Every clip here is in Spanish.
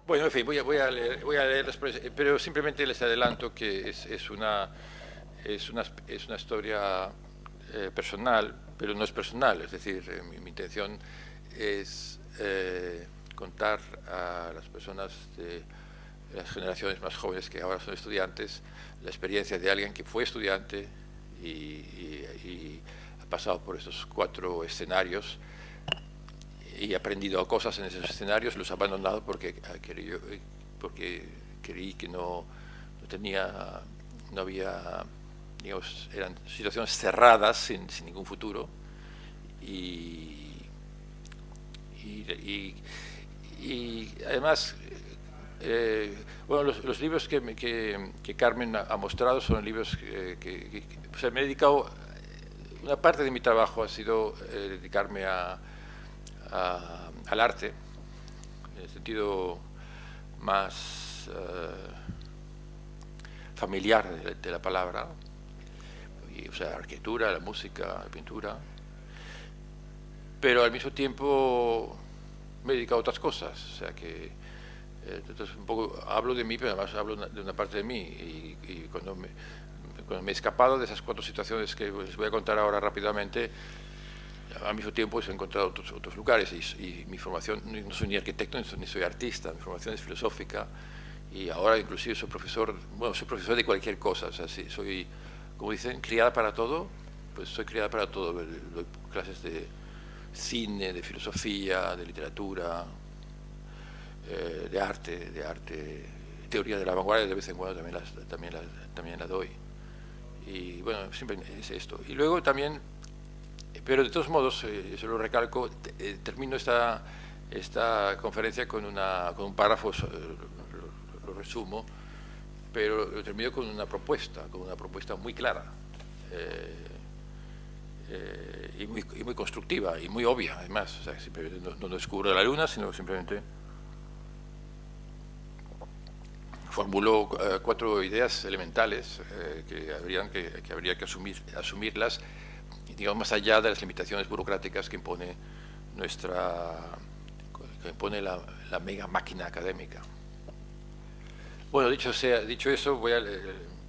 Bueno, en fin, voy a leerlas, pero simplemente les adelanto que es una historia personal, pero no es personal. Es decir, mi intención es contar a las personas de las generaciones más jóvenes que ahora son estudiantes la experiencia de alguien que fue estudiante y ha pasado por estos 4 escenarios y he aprendido cosas en esos escenarios, los he abandonado porque creí que no había, digamos, eran situaciones cerradas sin ningún futuro y, y además, bueno, los libros que Carmen ha mostrado son libros o sea, me he dedicado, una parte de mi trabajo ha sido dedicarme al arte, en el sentido más familiar de la palabra, o sea, la arquitectura, la música, la pintura, pero al mismo tiempo me he dedicado a otras cosas, o sea que entonces un poco hablo de mí, pero además hablo de una parte de mí y cuando me he escapado de esas 4 situaciones que les voy a contar ahora rápidamente, al mismo tiempo he encontrado otros lugares y mi formación, no soy ni arquitecto ni soy artista, mi formación es filosófica y ahora inclusive soy profesor de cualquier cosa, o sea, soy, como dicen, criada para todo, pues soy criada para todo, doy clases de cine, de filosofía, de literatura, de arte, teoría de la vanguardia, de vez en cuando también la doy. Y bueno, siempre es esto. Y luego también, pero de todos modos, eso lo recalco, termino esta conferencia con un párrafo, lo resumo, pero lo termino con una propuesta muy clara y muy constructiva y muy obvia, además. O sea, no descubro la luna, sino simplemente formuló 4 ideas elementales que habría que asumirlas, digamos, más allá de las limitaciones burocráticas que impone la mega máquina académica. Bueno, dicho eso,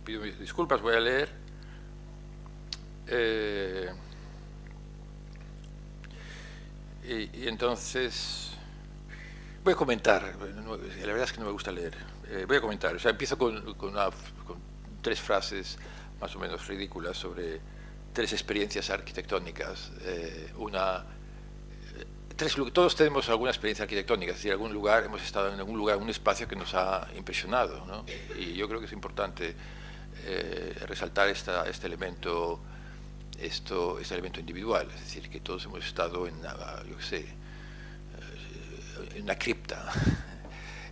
pido disculpas, voy a leer. Y entonces voy a comentar. La verdad es que no me gusta leer. Voy a comentar. O sea, empiezo con 3 frases más o menos ridículas sobre 3 experiencias arquitectónicas. Todos tenemos alguna experiencia arquitectónica, es decir, hemos estado en algún lugar, en un espacio que nos ha impresionado, ¿no? Y yo creo que es importante resaltar este elemento individual, es decir, que todos hemos estado en una cripta,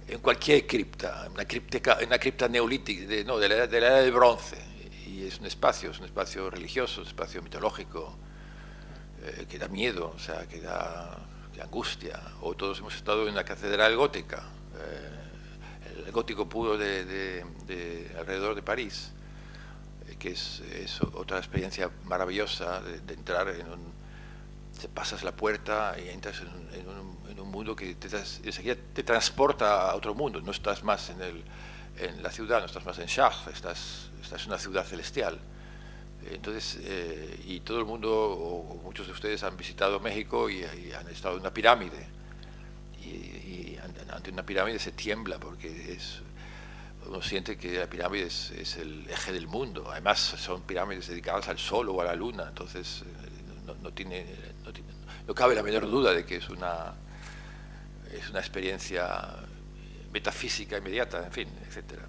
en cualquier cripta, una cripta neolítica, de la era del bronce, y es un espacio religioso, un espacio mitológico, que da miedo, o sea, que da angustia. O todos hemos estado en la catedral gótica, el gótico puro de alrededor de París, que es otra experiencia maravillosa de entrar te pasas la puerta y entras en un mundo que enseguida te transporta a otro mundo. No estás más en la ciudad, no estás más en Chartres, estás en una ciudad celestial. Entonces, y todo el mundo, o muchos de ustedes han visitado México y han estado en una pirámide. Y ante una pirámide se tiembla porque uno siente que la pirámide es el eje del mundo. Además, son pirámides dedicadas al sol o a la luna, entonces no cabe la menor duda de que es una experiencia metafísica inmediata, en fin, etcétera.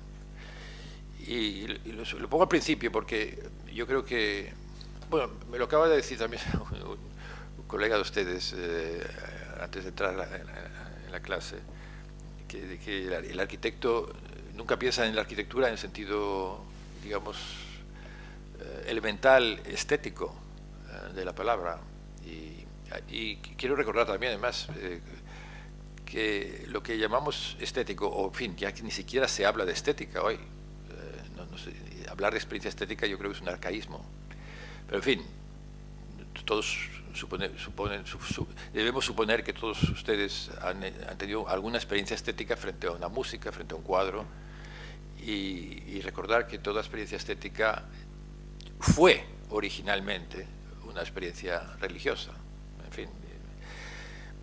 Y lo pongo al principio porque yo creo que, bueno, me lo acaba de decir también un colega de ustedes antes de entrar en la clase, que el arquitecto nunca piensa en la arquitectura en el sentido, digamos, elemental, estético de la palabra. Y quiero recordar también, además, que lo que llamamos estético, o en fin, ya que ni siquiera se habla de estética hoy, hablar de experiencia estética yo creo que es un arcaísmo. Pero en fin, todos debemos suponer que todos ustedes han tenido alguna experiencia estética frente a una música, frente a un cuadro, y recordar que toda experiencia estética fue originalmente una experiencia religiosa. En fin.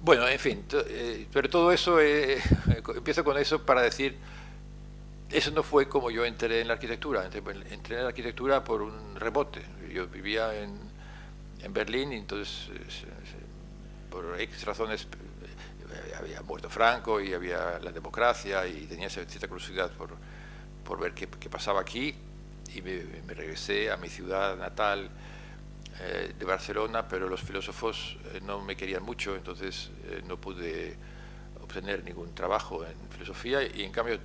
Bueno, en fin, pero todo eso, empiezo con eso para decir, eso no fue como yo entré en la arquitectura. Entré en la arquitectura por un rebote. Yo vivía en Berlín y entonces, por X razones, había muerto Franco y había la democracia y tenía cierta curiosidad por ver qué pasaba aquí, y me regresé a mi ciudad natal de Barcelona, pero los filósofos no me querían mucho, entonces no pude obtener ningún trabajo en filosofía, y en cambio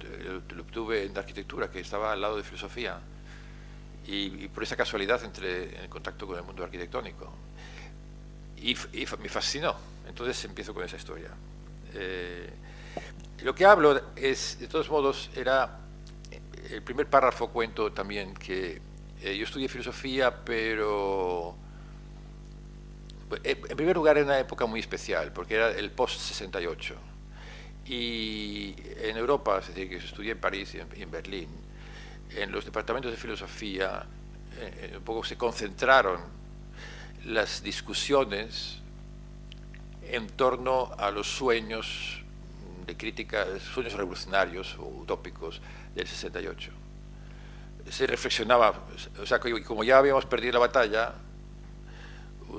lo obtuve en arquitectura, que estaba al lado de filosofía, y por esa casualidad entré en contacto con el mundo arquitectónico y me fascinó. Entonces empiezo con esa historia. Lo que hablo es, de todos modos, era el primer párrafo. Cuento también que yo estudié filosofía, pero en primer lugar era una época muy especial, porque era el post-68. Y en Europa, es decir, que estudié en París y en Berlín, en los departamentos de filosofía un poco se concentraron las discusiones en torno a los sueños de crítica, sueños revolucionarios o utópicos del 68. Se reflexionaba, o sea, como ya habíamos perdido la batalla,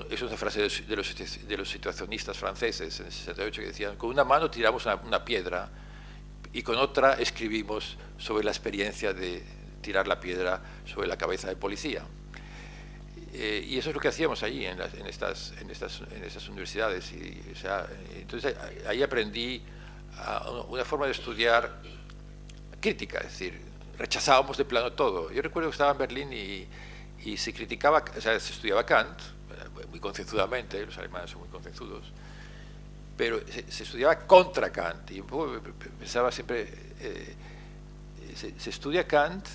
es una frase de los situacionistas franceses en el 68, que decían: con una mano tiramos una piedra y con otra escribimos sobre la experiencia de tirar la piedra sobre la cabeza del policía. Y eso es lo que hacíamos allí en estas universidades. O sea, entonces ahí aprendí una forma de estudiar crítica, es decir, rechazábamos de plano todo. Yo recuerdo que estaba en Berlín y se criticaba, o sea, se estudiaba Kant, muy concienzudamente, los alemanes son muy concienzudos, pero se estudiaba contra Kant, y un poco pensaba siempre, se estudia Kant,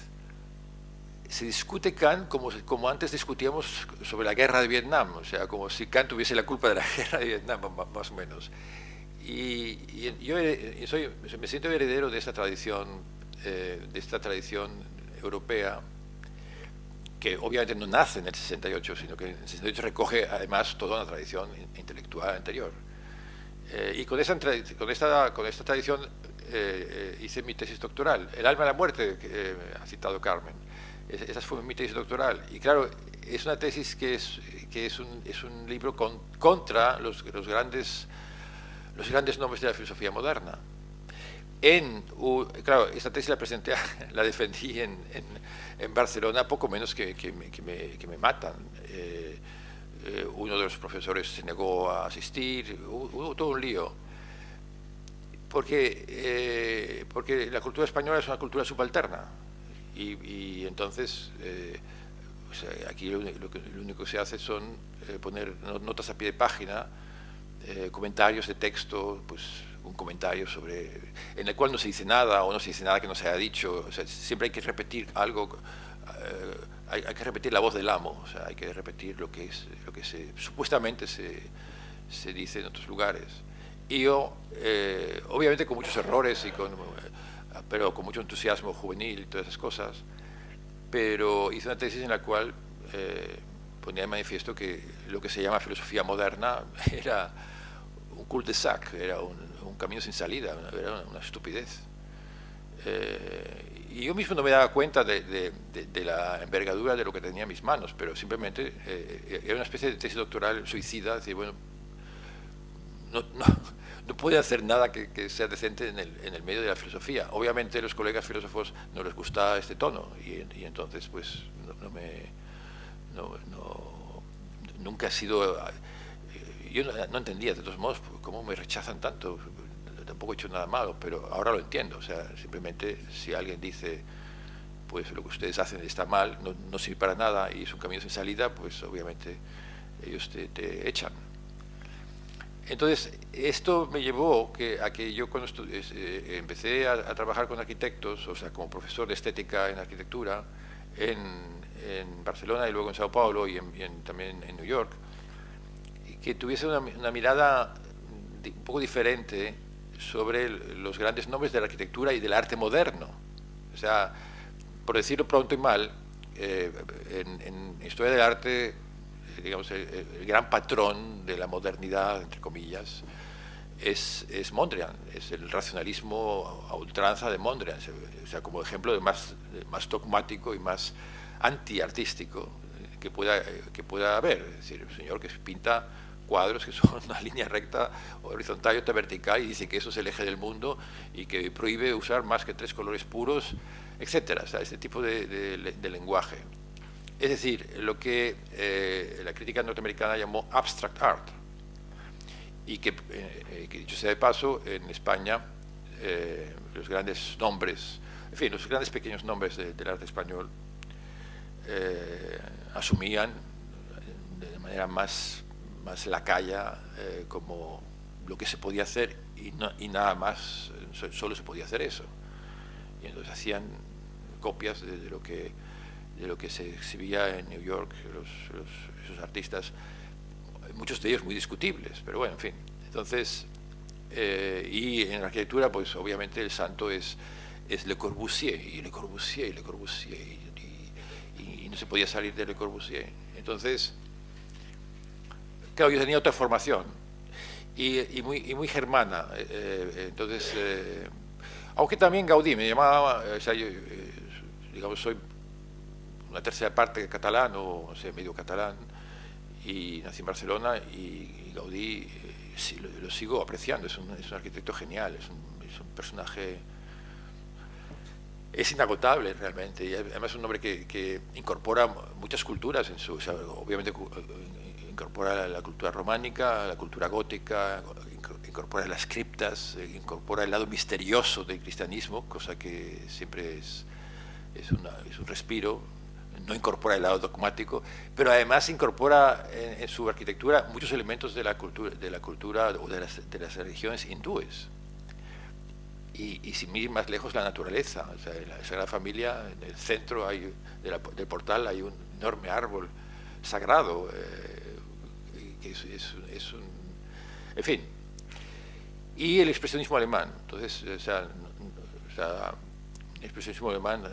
se discute Kant como antes discutíamos sobre la guerra de Vietnam, o sea, como si Kant tuviese la culpa de la guerra de Vietnam, más o menos. Y yo me siento heredero de esta tradición europea, que obviamente no nace en el 68, sino que en el 68 recoge además toda una tradición intelectual anterior. Y con esta tradición hice mi tesis doctoral, El alma de la muerte, que ha citado Carmen. Esa fue mi tesis doctoral. Y claro, es una tesis que es un libro contra los grandes nombres de la filosofía moderna. Claro, esta tesis la defendí en Barcelona, poco menos que me matan. Uno de los profesores se negó a asistir, hubo todo un lío. Porque la cultura española es una cultura subalterna. Y entonces, o sea, aquí lo único que se hace son poner notas a pie de página, comentarios de texto, pues un comentario en el cual no se dice nada o no se dice nada que no se haya dicho. O sea, siempre hay que repetir algo, hay que repetir la voz del amo, o sea, hay que repetir lo que supuestamente se dice en otros lugares. Y yo, obviamente con muchos errores, pero con mucho entusiasmo juvenil y todas esas cosas, pero hice una tesis en la cual ponía de manifiesto que lo que se llama filosofía moderna era un cul-de-sac, era un camino sin salida, era una estupidez. Y yo mismo no me daba cuenta de la envergadura de lo que tenía en mis manos, pero simplemente era una especie de tesis doctoral suicida, decir, bueno, no puede hacer nada que sea decente en el medio de la filosofía. Obviamente a los colegas filósofos no les gusta este tono, y entonces pues nunca ha sido... Yo no entendía, de todos modos, cómo me rechazan tanto. Tampoco he hecho nada malo, pero ahora lo entiendo. O sea, simplemente si alguien dice, pues lo que ustedes hacen está mal, no sirve para nada y es un camino sin salida, pues obviamente ellos te echan. Entonces, esto me llevó a que yo cuando empecé a trabajar con arquitectos, o sea, como profesor de estética en arquitectura, en Barcelona y luego en Sao Paulo y también en New York, que tuviese una mirada un poco diferente sobre los grandes nombres de la arquitectura y del arte moderno. O sea, por decirlo pronto y mal, en historia del arte, digamos, el gran patrón de la modernidad, entre comillas, es Mondrian, es el racionalismo a ultranza de Mondrian, o sea, como ejemplo de más dogmático y más antiartístico que pueda haber. Es decir, el señor que pinta cuadros que son una línea recta, horizontal y otra vertical, y dice que eso es el eje del mundo y que prohíbe usar más que 3 colores puros, etcétera. O sea, este tipo de lenguaje. Es decir, lo que la crítica norteamericana llamó abstract art, y que dicho sea de paso, en España los grandes nombres, en fin, los grandes pequeños nombres del arte español asumían de manera más lacaya como lo que se podía hacer y nada más, solo se podía hacer eso. Y entonces hacían copias de lo que se exhibía en New York, esos artistas, muchos de ellos muy discutibles, pero bueno, en fin. Entonces, y en la arquitectura, pues obviamente el santo es Le Corbusier, y Le Corbusier, y Le Corbusier, y no se podía salir de Le Corbusier. Entonces, claro, yo tenía otra formación, y muy germana. Entonces, aunque también Gaudí me llamaba, o sea, yo, digamos, soy una tercera parte catalán, o sea, medio catalán, y nací en Barcelona, y Gaudí sí, lo sigo apreciando, es un arquitecto genial, es un personaje, es inagotable realmente, y además es un hombre que incorpora muchas culturas en su, o sea, obviamente incorpora la cultura románica, la cultura gótica, incorpora las criptas, incorpora el lado misterioso del cristianismo, cosa que siempre es un respiro. No incorpora el lado dogmático, pero además incorpora en su arquitectura muchos elementos de la cultura o de las religiones hindúes. Y sin ir más lejos, la naturaleza. O sea, en la Sagrada Familia, en el centro del portal, hay un enorme árbol sagrado, que es un... En fin. Y el expresionismo alemán. Entonces, o sea el expresionismo alemán,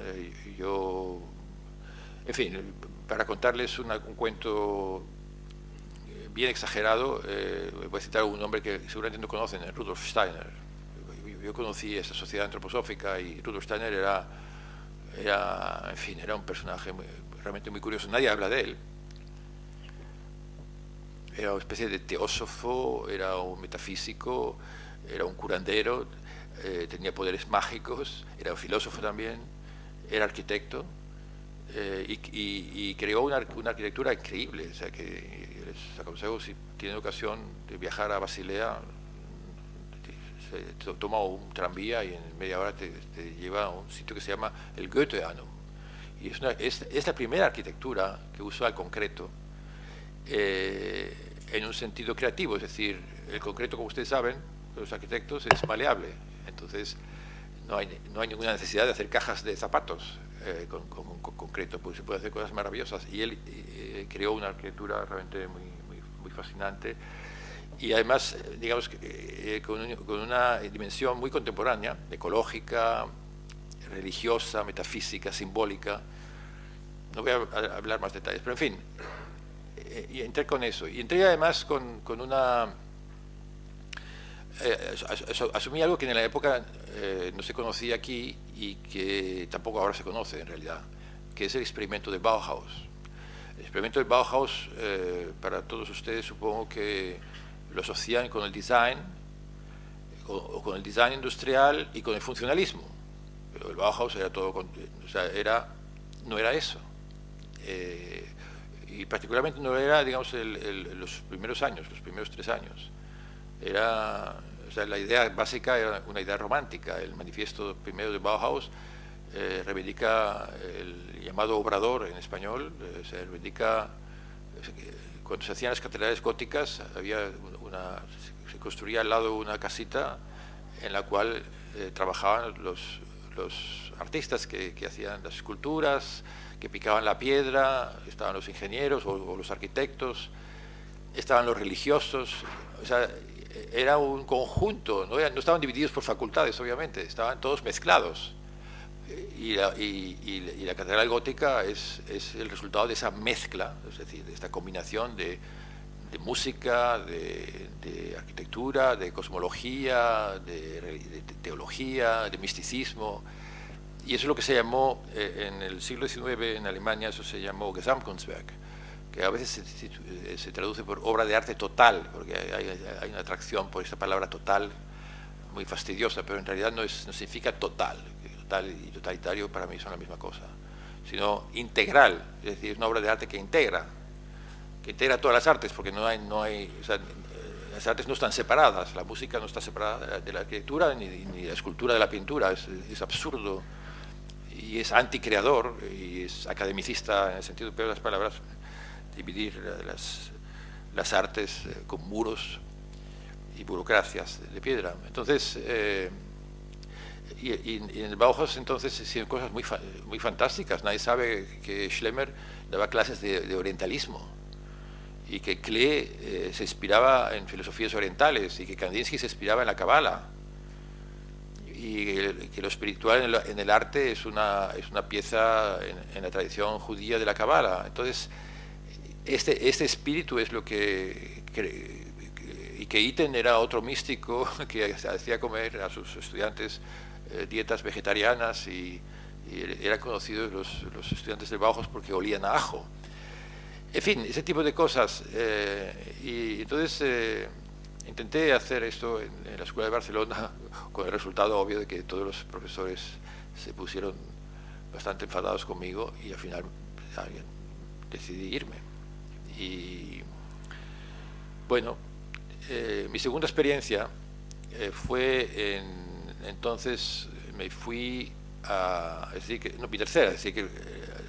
yo... En fin, para contarles un cuento bien exagerado, voy a citar un nombre que seguramente no conocen, Rudolf Steiner. Yo conocí esa sociedad antroposófica y Rudolf Steiner en fin, era un personaje realmente muy curioso. Nadie habla de él. Era una especie de teósofo, era un metafísico, era un curandero, tenía poderes mágicos, era un filósofo también, era arquitecto. Y creó una arquitectura increíble. O sea, que les aconsejo, si tienen ocasión de viajar a Basilea, se toma un tranvía y en media hora te lleva a un sitio que se llama el Goetheanum, y es la primera arquitectura que usa el concreto en un sentido creativo. Es decir, el concreto, como ustedes saben, los arquitectos, es maleable, entonces no hay ninguna necesidad de hacer cajas de zapatos con concreto, porque se puede hacer cosas maravillosas. Y él creó una arquitectura realmente muy fascinante, y además, digamos, con una dimensión muy contemporánea, ecológica, religiosa, metafísica, simbólica. No voy a hablar más detalles, pero en fin, y entré con eso. Y entré además con una... asumí algo que en la época no se conocía aquí y que tampoco ahora se conoce en realidad, que es el experimento de Bauhaus. El experimento de Bauhaus, para todos ustedes, supongo que lo asocian con el design, o con el design industrial y con el funcionalismo. Pero el Bauhaus era todo, o sea, no era eso. Y particularmente no era, digamos, los primeros años, los primeros 3 años. O sea, la idea básica era una idea romántica. El manifiesto primero de Bauhaus reivindica el llamado obrador en español, se reivindica... Cuando se hacían las catedrales góticas, se construía al lado una casita en la cual trabajaban los artistas que hacían las esculturas, que picaban la piedra, estaban los ingenieros o los arquitectos, estaban los religiosos, o sea, era un conjunto, no estaban divididos por facultades, obviamente, estaban todos mezclados. Y la catedral gótica es el resultado de esa mezcla, es decir, de esta combinación de música, de arquitectura, de cosmología, de teología, de misticismo. Y eso es lo que se llamó, en el siglo XIX en Alemania, eso se llamó Gesamtkunstwerk, que a veces se traduce por obra de arte total, porque hay una atracción por esta palabra total muy fastidiosa, pero en realidad no significa total. Total y totalitario para mí son la misma cosa, sino integral, es decir, es una obra de arte que integra todas las artes, porque no hay o sea, las artes no están separadas, la música no está separada de la arquitectura ni la escultura de la pintura, es absurdo y es anticreador y es academicista en el sentido peor de las palabras, dividir las artes con muros y burocracias de piedra. Entonces, y en el Bauhaus entonces se hicieron cosas muy fantásticas. Nadie sabe que Schlemmer daba clases de orientalismo y que Klee se inspiraba en filosofías orientales y que Kandinsky se inspiraba en la Kabbalah y que lo espiritual en el arte es una pieza en la tradición judía de la Kabbalah. Entonces, este espíritu es lo que y que Itten era otro místico que hacía comer a sus estudiantes dietas vegetarianas y eran conocidos los estudiantes de Bauhaus porque olían a ajo. En fin, ese tipo de cosas. Y entonces intenté hacer esto en la Escuela de Barcelona con el resultado obvio de que todos los profesores se pusieron bastante enfadados conmigo y al final decidí irme. Y bueno, mi segunda experiencia fue entonces me fui a, es decir, que, no, mi tercera, es decir, que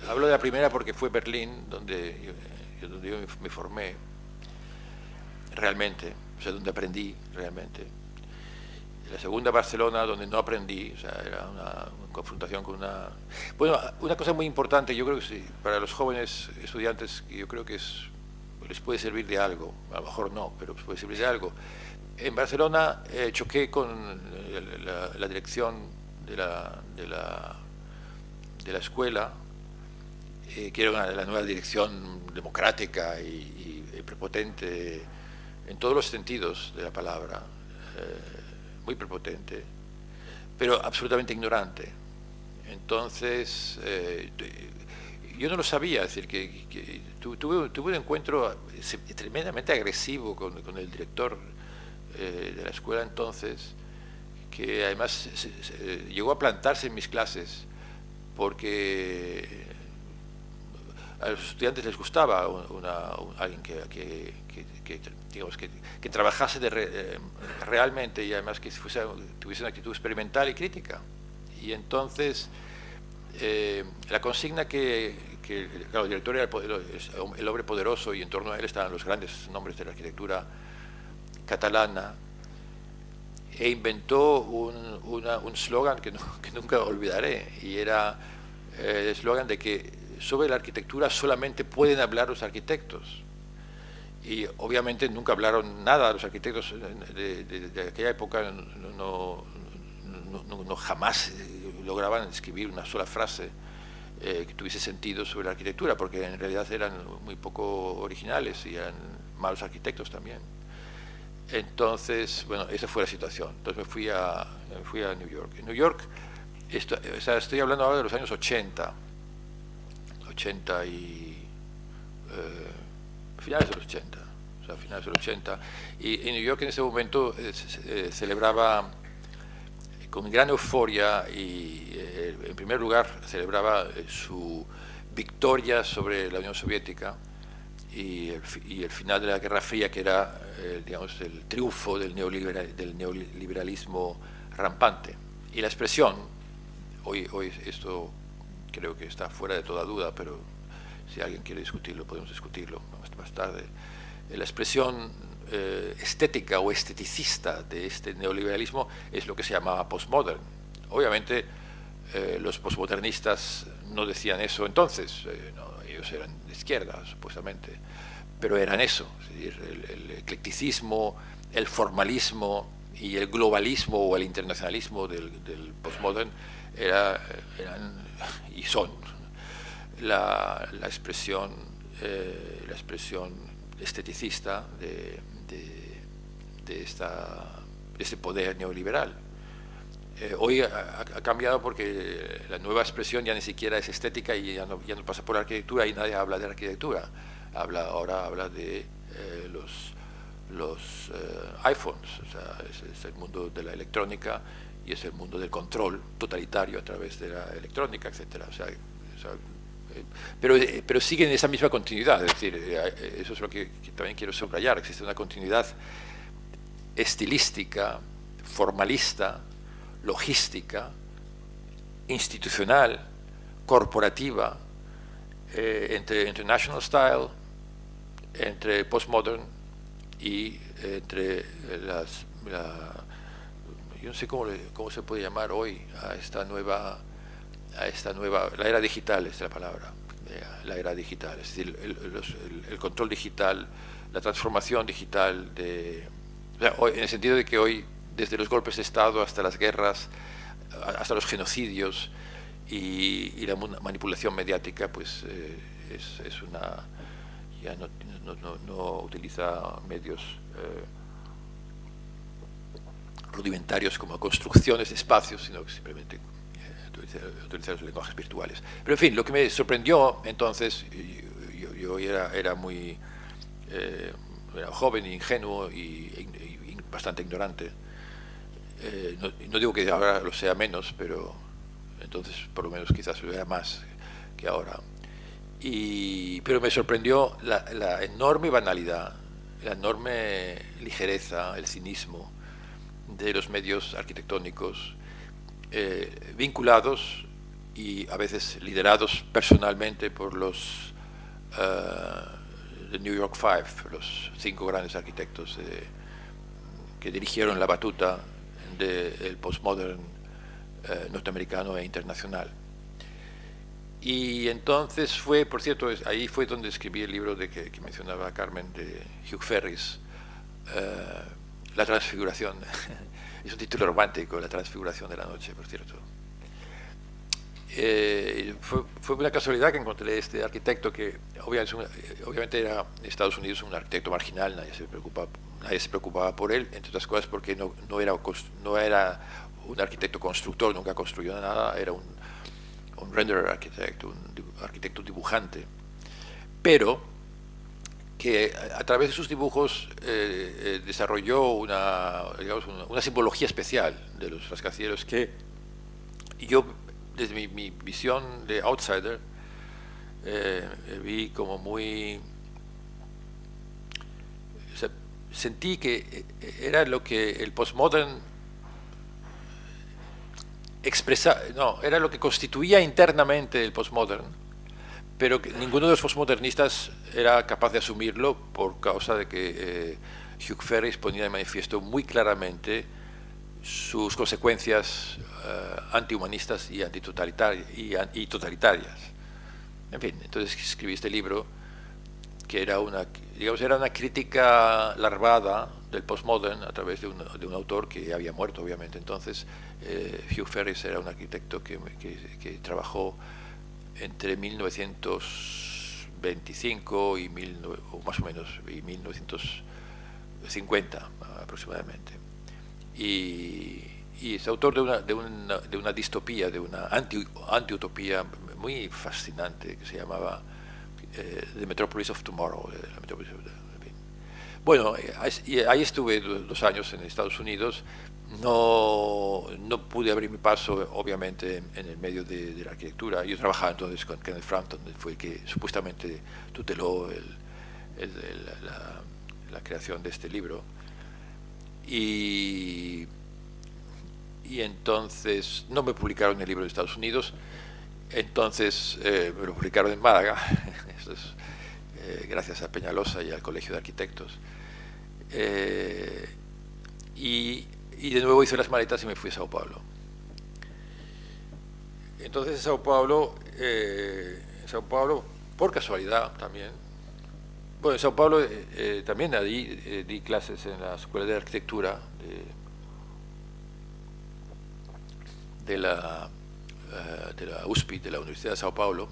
hablo de la primera porque fue Berlín, donde yo me formé realmente, o sea, donde aprendí realmente. La segunda, Barcelona, donde no aprendí, o sea, era una confrontación con una... Bueno, una cosa muy importante, yo creo que sí, para los jóvenes estudiantes, yo creo que les puede servir de algo, a lo mejor no, pero puede servir de algo. En Barcelona choqué con la dirección de la escuela, que era la nueva dirección democrática y prepotente en todos los sentidos de la palabra, muy prepotente, pero absolutamente ignorante. Entonces, yo no lo sabía, es decir, que tuve un encuentro tremendamente agresivo con el director de la escuela entonces, que además llegó a plantarse en mis clases porque a los estudiantes les gustaba alguien que trabajase realmente y además que tuviese una actitud experimental y crítica. Y entonces la consigna claro, el director era el hombre poderoso y en torno a él estaban los grandes nombres de la arquitectura catalana, e inventó un slogan que nunca olvidaré, y era el eslogan de que sobre la arquitectura solamente pueden hablar los arquitectos. Y obviamente nunca hablaron nada los arquitectos de aquella época, jamás lograban escribir una sola frase que tuviese sentido sobre la arquitectura, porque en realidad eran muy poco originales y eran malos arquitectos también. Entonces, bueno, esa fue la situación. Entonces me fui a New York. En New York, o sea, estoy hablando ahora de los años 80 finales de los 80, o sea, finales de los 80. Y en New York en ese momento celebraba con gran euforia y en primer lugar celebraba su victoria sobre la Unión Soviética y el final de la Guerra Fría, que era digamos, el triunfo del neoliberalismo rampante. Y la expresión, hoy esto creo que está fuera de toda duda, pero si alguien quiere discutirlo, podemos discutirlo más tarde. La expresión estética o esteticista de este neoliberalismo es lo que se llamaba postmodern. Obviamente los postmodernistas no decían eso entonces, no, ellos eran de izquierda supuestamente, pero eran eso, es decir, el eclecticismo, el formalismo y el globalismo o el internacionalismo del postmodern eran y son la expresión esteticista de este poder neoliberal. Hoy ha cambiado porque la nueva expresión ya ni siquiera es estética y ya no pasa por arquitectura y nadie habla de arquitectura. Ahora habla de los iPhones, o sea, es el mundo de la electrónica y es el mundo del control totalitario a través de la electrónica, etcétera. Pero siguen esa misma continuidad, es decir, eso es lo que también quiero subrayar. Existe una continuidad estilística, formalista, logística, institucional, corporativa, entre International Style, entre Postmodern y entre yo no sé cómo se puede llamar hoy a esta nueva, la era digital es la palabra, la era digital, es decir, el control digital, la transformación digital o sea, hoy, en el sentido de que hoy, desde los golpes de Estado hasta las guerras, hasta los genocidios y la manipulación mediática, pues es una, ya no utiliza medios rudimentarios como construcciones de espacios, sino que simplemente utilizar los lenguajes virtuales. Pero en fin, lo que me sorprendió entonces, yo era muy era joven, ingenuo y bastante ignorante. No digo que ahora lo sea menos, pero entonces por lo menos quizás lo era más que ahora. Pero me sorprendió la enorme banalidad, la enorme ligereza, el cinismo de los medios arquitectónicos vinculados y a veces liderados personalmente por los The New York Five, los 5 grandes arquitectos que dirigieron la batuta del postmodern norteamericano e internacional. Y entonces fue, por cierto, ahí fue donde escribí el libro que mencionaba Carmen, de Hugh Ferris, La transfiguración. Es un título romántico, La transfiguración de la noche, por cierto. Fue una casualidad que encontré este arquitecto que obviamente era en Estados Unidos un arquitecto marginal, nadie se preocupaba por él, entre otras cosas porque no era un arquitecto constructor, nunca construyó nada, era un renderer architect, un arquitecto dibujante, pero que a través de sus dibujos desarrolló una simbología especial de los rascacielos que yo, desde mi visión de outsider, vi como muy... O sea, sentí que era lo que el postmodern era lo que constituía internamente el postmodern, pero que ninguno de los postmodernistas era capaz de asumirlo por causa de que Hugh Ferris ponía de manifiesto muy claramente sus consecuencias antihumanistas y totalitarias. En fin, entonces escribí este libro que era una crítica larvada del postmodern a través de un autor que había muerto, obviamente. Entonces, Hugh Ferris era un arquitecto que trabajó entre 1925 o más o menos, y 1950 aproximadamente. Y es autor de una distopía, de una anti-utopía muy fascinante que se llamaba The Metropolis of Tomorrow. Bueno, ahí estuve 2 años en Estados Unidos. No pude abrir mi paso, obviamente, en el medio de la arquitectura. Yo trabajaba entonces con Kenneth Frampton, fue el que supuestamente tuteló la creación de este libro. Y entonces no me publicaron el libro de Estados Unidos, entonces me lo publicaron en Málaga. Esto es gracias a Peñalosa y al Colegio de Arquitectos. Y de nuevo hice las maletas y me fui a Sao Paulo. Entonces en Sao Paulo, por casualidad también, Bueno, en Sao Paulo también di clases en la Escuela de Arquitectura de la USP, de la Universidad de Sao Paulo.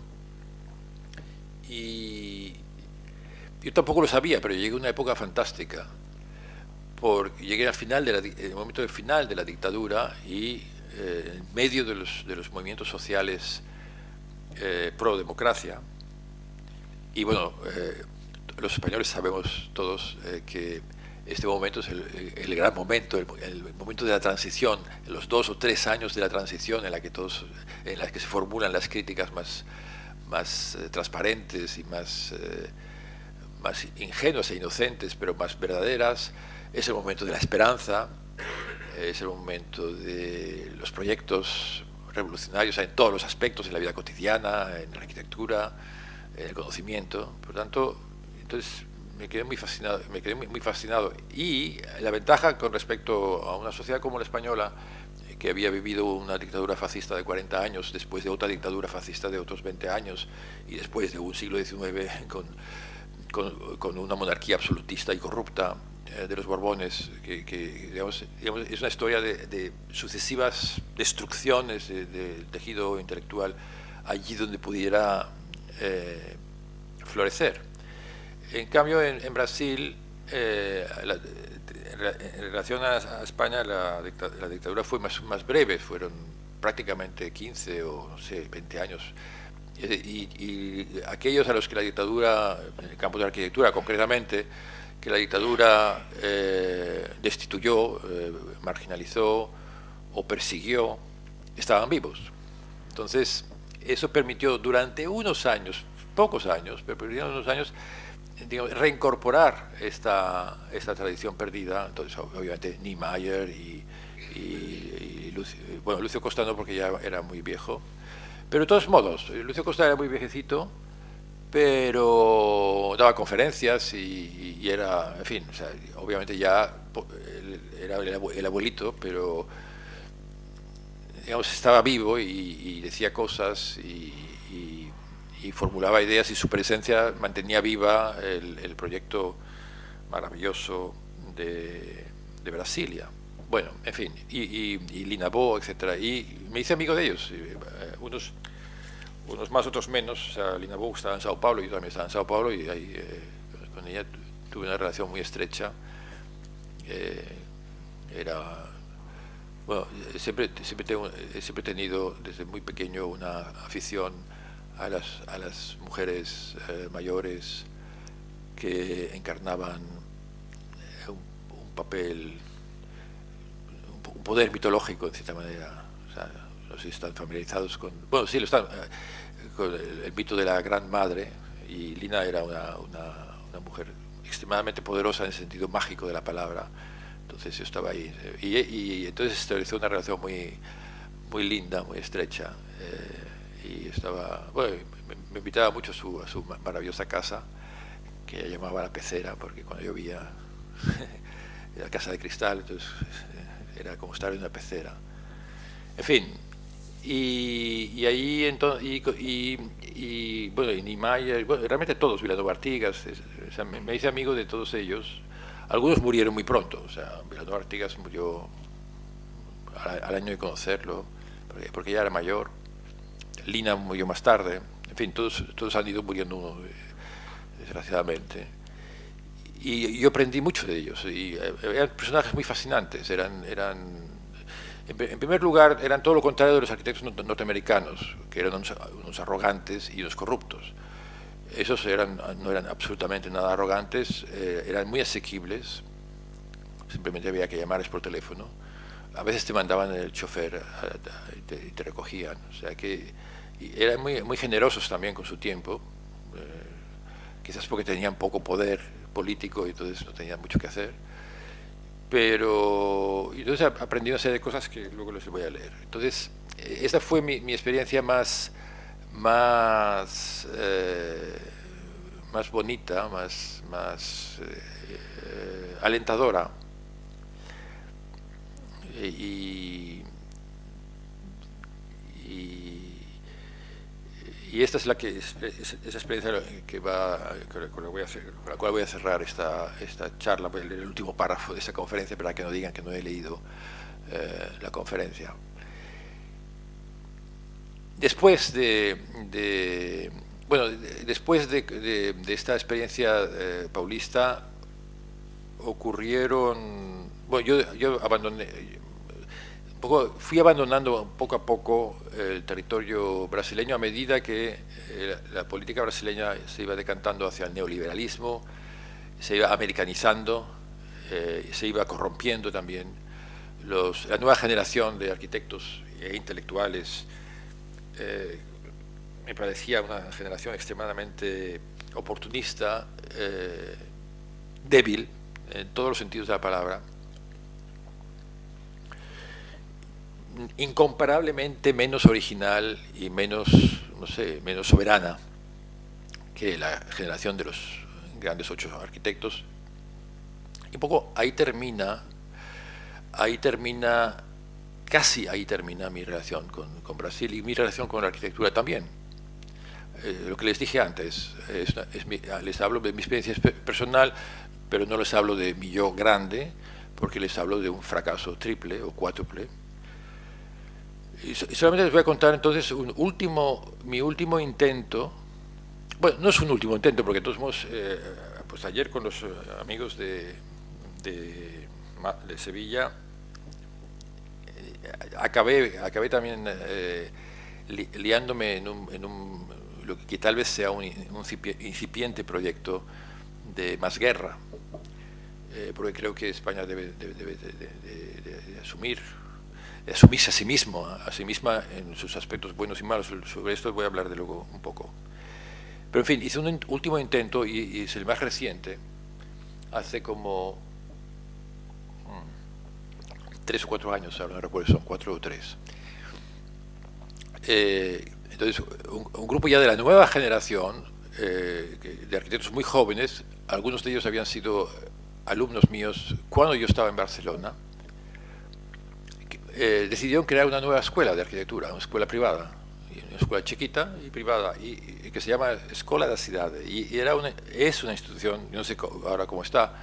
Y yo tampoco lo sabía, pero llegué a una época fantástica, porque llegué al final el momento del final de la dictadura y en medio de los movimientos sociales pro democracia. Y bueno, los españoles sabemos todos que este momento es el gran momento, el momento de la transición, los 2 o 3 años de la transición en la que se formulan las críticas más transparentes y más ingenuas e inocentes, pero más verdaderas. Es el momento de la esperanza, es el momento de los proyectos revolucionarios en todos los aspectos, en la vida cotidiana, en la arquitectura, en el conocimiento. Por tanto, entonces me quedé muy fascinado. Y la ventaja con respecto a una sociedad como la española, que había vivido una dictadura fascista de 40 años, después de otra dictadura fascista de otros 20 años, y después de un siglo XIX con una monarquía absolutista y corrupta de los Borbones, que digamos, es una historia de sucesivas destrucciones del tejido intelectual allí donde pudiera florecer. En cambio, en Brasil, en relación a España, la dictadura fue más breve, fueron prácticamente 15 o no sé, 20 años. Y aquellos a los que la dictadura, en el campo de la arquitectura concretamente, que la dictadura destituyó, marginalizó o persiguió, estaban vivos. Entonces, eso permitió durante unos años, pocos años, pero durante unos años, digamos, reincorporar esta tradición perdida. Entonces, obviamente, Niemeyer y Lucio Costa no, porque ya era muy viejo. Pero de todos modos, Lucio Costa era muy viejecito, pero daba conferencias y era, en fin, o sea, obviamente ya era el abuelito, pero digamos, estaba vivo y decía cosas y formulaba ideas, y su presencia mantenía viva el proyecto maravilloso de Brasilia. Bueno, en fin, y Linabó, etcétera. Y me hice amigo de ellos, unos más, otros menos. O sea, Linabó estaba en Sao Paulo, yo también estaba en Sao Paulo, y ahí con ella tuve una relación muy estrecha. Bueno, siempre he tenido desde muy pequeño una afición a las mujeres mayores que encarnaban un papel, un poder mitológico en cierta manera. O sea, no sé si están familiarizados con... Bueno, sí, lo están, con el mito de la Gran Madre, y Lina era una mujer extremadamente poderosa en el sentido mágico de la palabra. Entonces yo estaba ahí y entonces se estableció una relación muy linda, muy estrecha, y estaba, bueno, me invitaba mucho a su maravillosa casa, que ella llamaba La Pecera, porque cuando llovía era casa de cristal, entonces era como estar en una pecera. En fin, y ahí entonces, bueno, y Niemeyer, bueno, realmente todos, Vilanova Artigas, o sea, me hice amigo de todos ellos. Algunos murieron muy pronto, o sea, Vilanova Artigas murió al año de conocerlo, porque ya era mayor. Lina murió más tarde. En fin, todos han ido muriendo desgraciadamente. Y yo aprendí mucho de ellos. Y eran personajes muy fascinantes. En primer lugar, eran todo lo contrario de los arquitectos norteamericanos, que eran unos arrogantes y unos corruptos. Esos no eran absolutamente nada arrogantes, eran muy asequibles, simplemente había que llamarles por teléfono. A veces te mandaban el chofer y te recogían, o sea que eran muy generosos también con su tiempo, quizás porque tenían poco poder político y entonces no tenían mucho que hacer. Pero entonces aprendí una serie de cosas que luego les voy a leer. Entonces, esa fue mi experiencia más bonita, más alentadora. Y y esta es esa experiencia con la cual voy a cerrar esta charla. Voy a leer el último párrafo de esa conferencia para que no digan que no he leído la conferencia. Después después de esta experiencia paulista ocurrieron, bueno, yo abandoné, fui abandonando poco a poco el territorio brasileño a medida que la política brasileña se iba decantando hacia el neoliberalismo, se iba americanizando, se iba corrompiendo también. La nueva generación de arquitectos e intelectuales me parecía una generación extremadamente oportunista, débil en todos los sentidos de la palabra, incomparablemente menos original y menos, no sé, menos soberana que la generación de los grandes 8 arquitectos. Y un poco casi ahí termina mi relación con Brasil y mi relación con la arquitectura también. Lo que les dije antes, les hablo de mi experiencia personal, pero no les hablo de mi yo grande, porque les hablo de un fracaso triple o cuádruple. Y solamente les voy a contar entonces mi último intento. Bueno, no es un último intento, porque todos modos, pues ayer con los amigos de Sevilla, acabé también liándome en lo que tal vez sea un incipiente proyecto de más guerra, porque creo que España debe asumirse a sí misma en sus aspectos buenos y malos. Sobre esto voy a hablar de luego un poco. Pero en fin, hice un último intento, y es el más reciente, hace como 3 o 4 años, ahora no recuerdo, son 4 o 3. Entonces, un grupo ya de la nueva generación, de arquitectos muy jóvenes, algunos de ellos habían sido alumnos míos cuando yo estaba en Barcelona, decidieron crear una nueva escuela de arquitectura, una escuela privada, una escuela chiquita y privada, y que se llama Escola da Cidade, y es una institución, no sé ahora cómo está,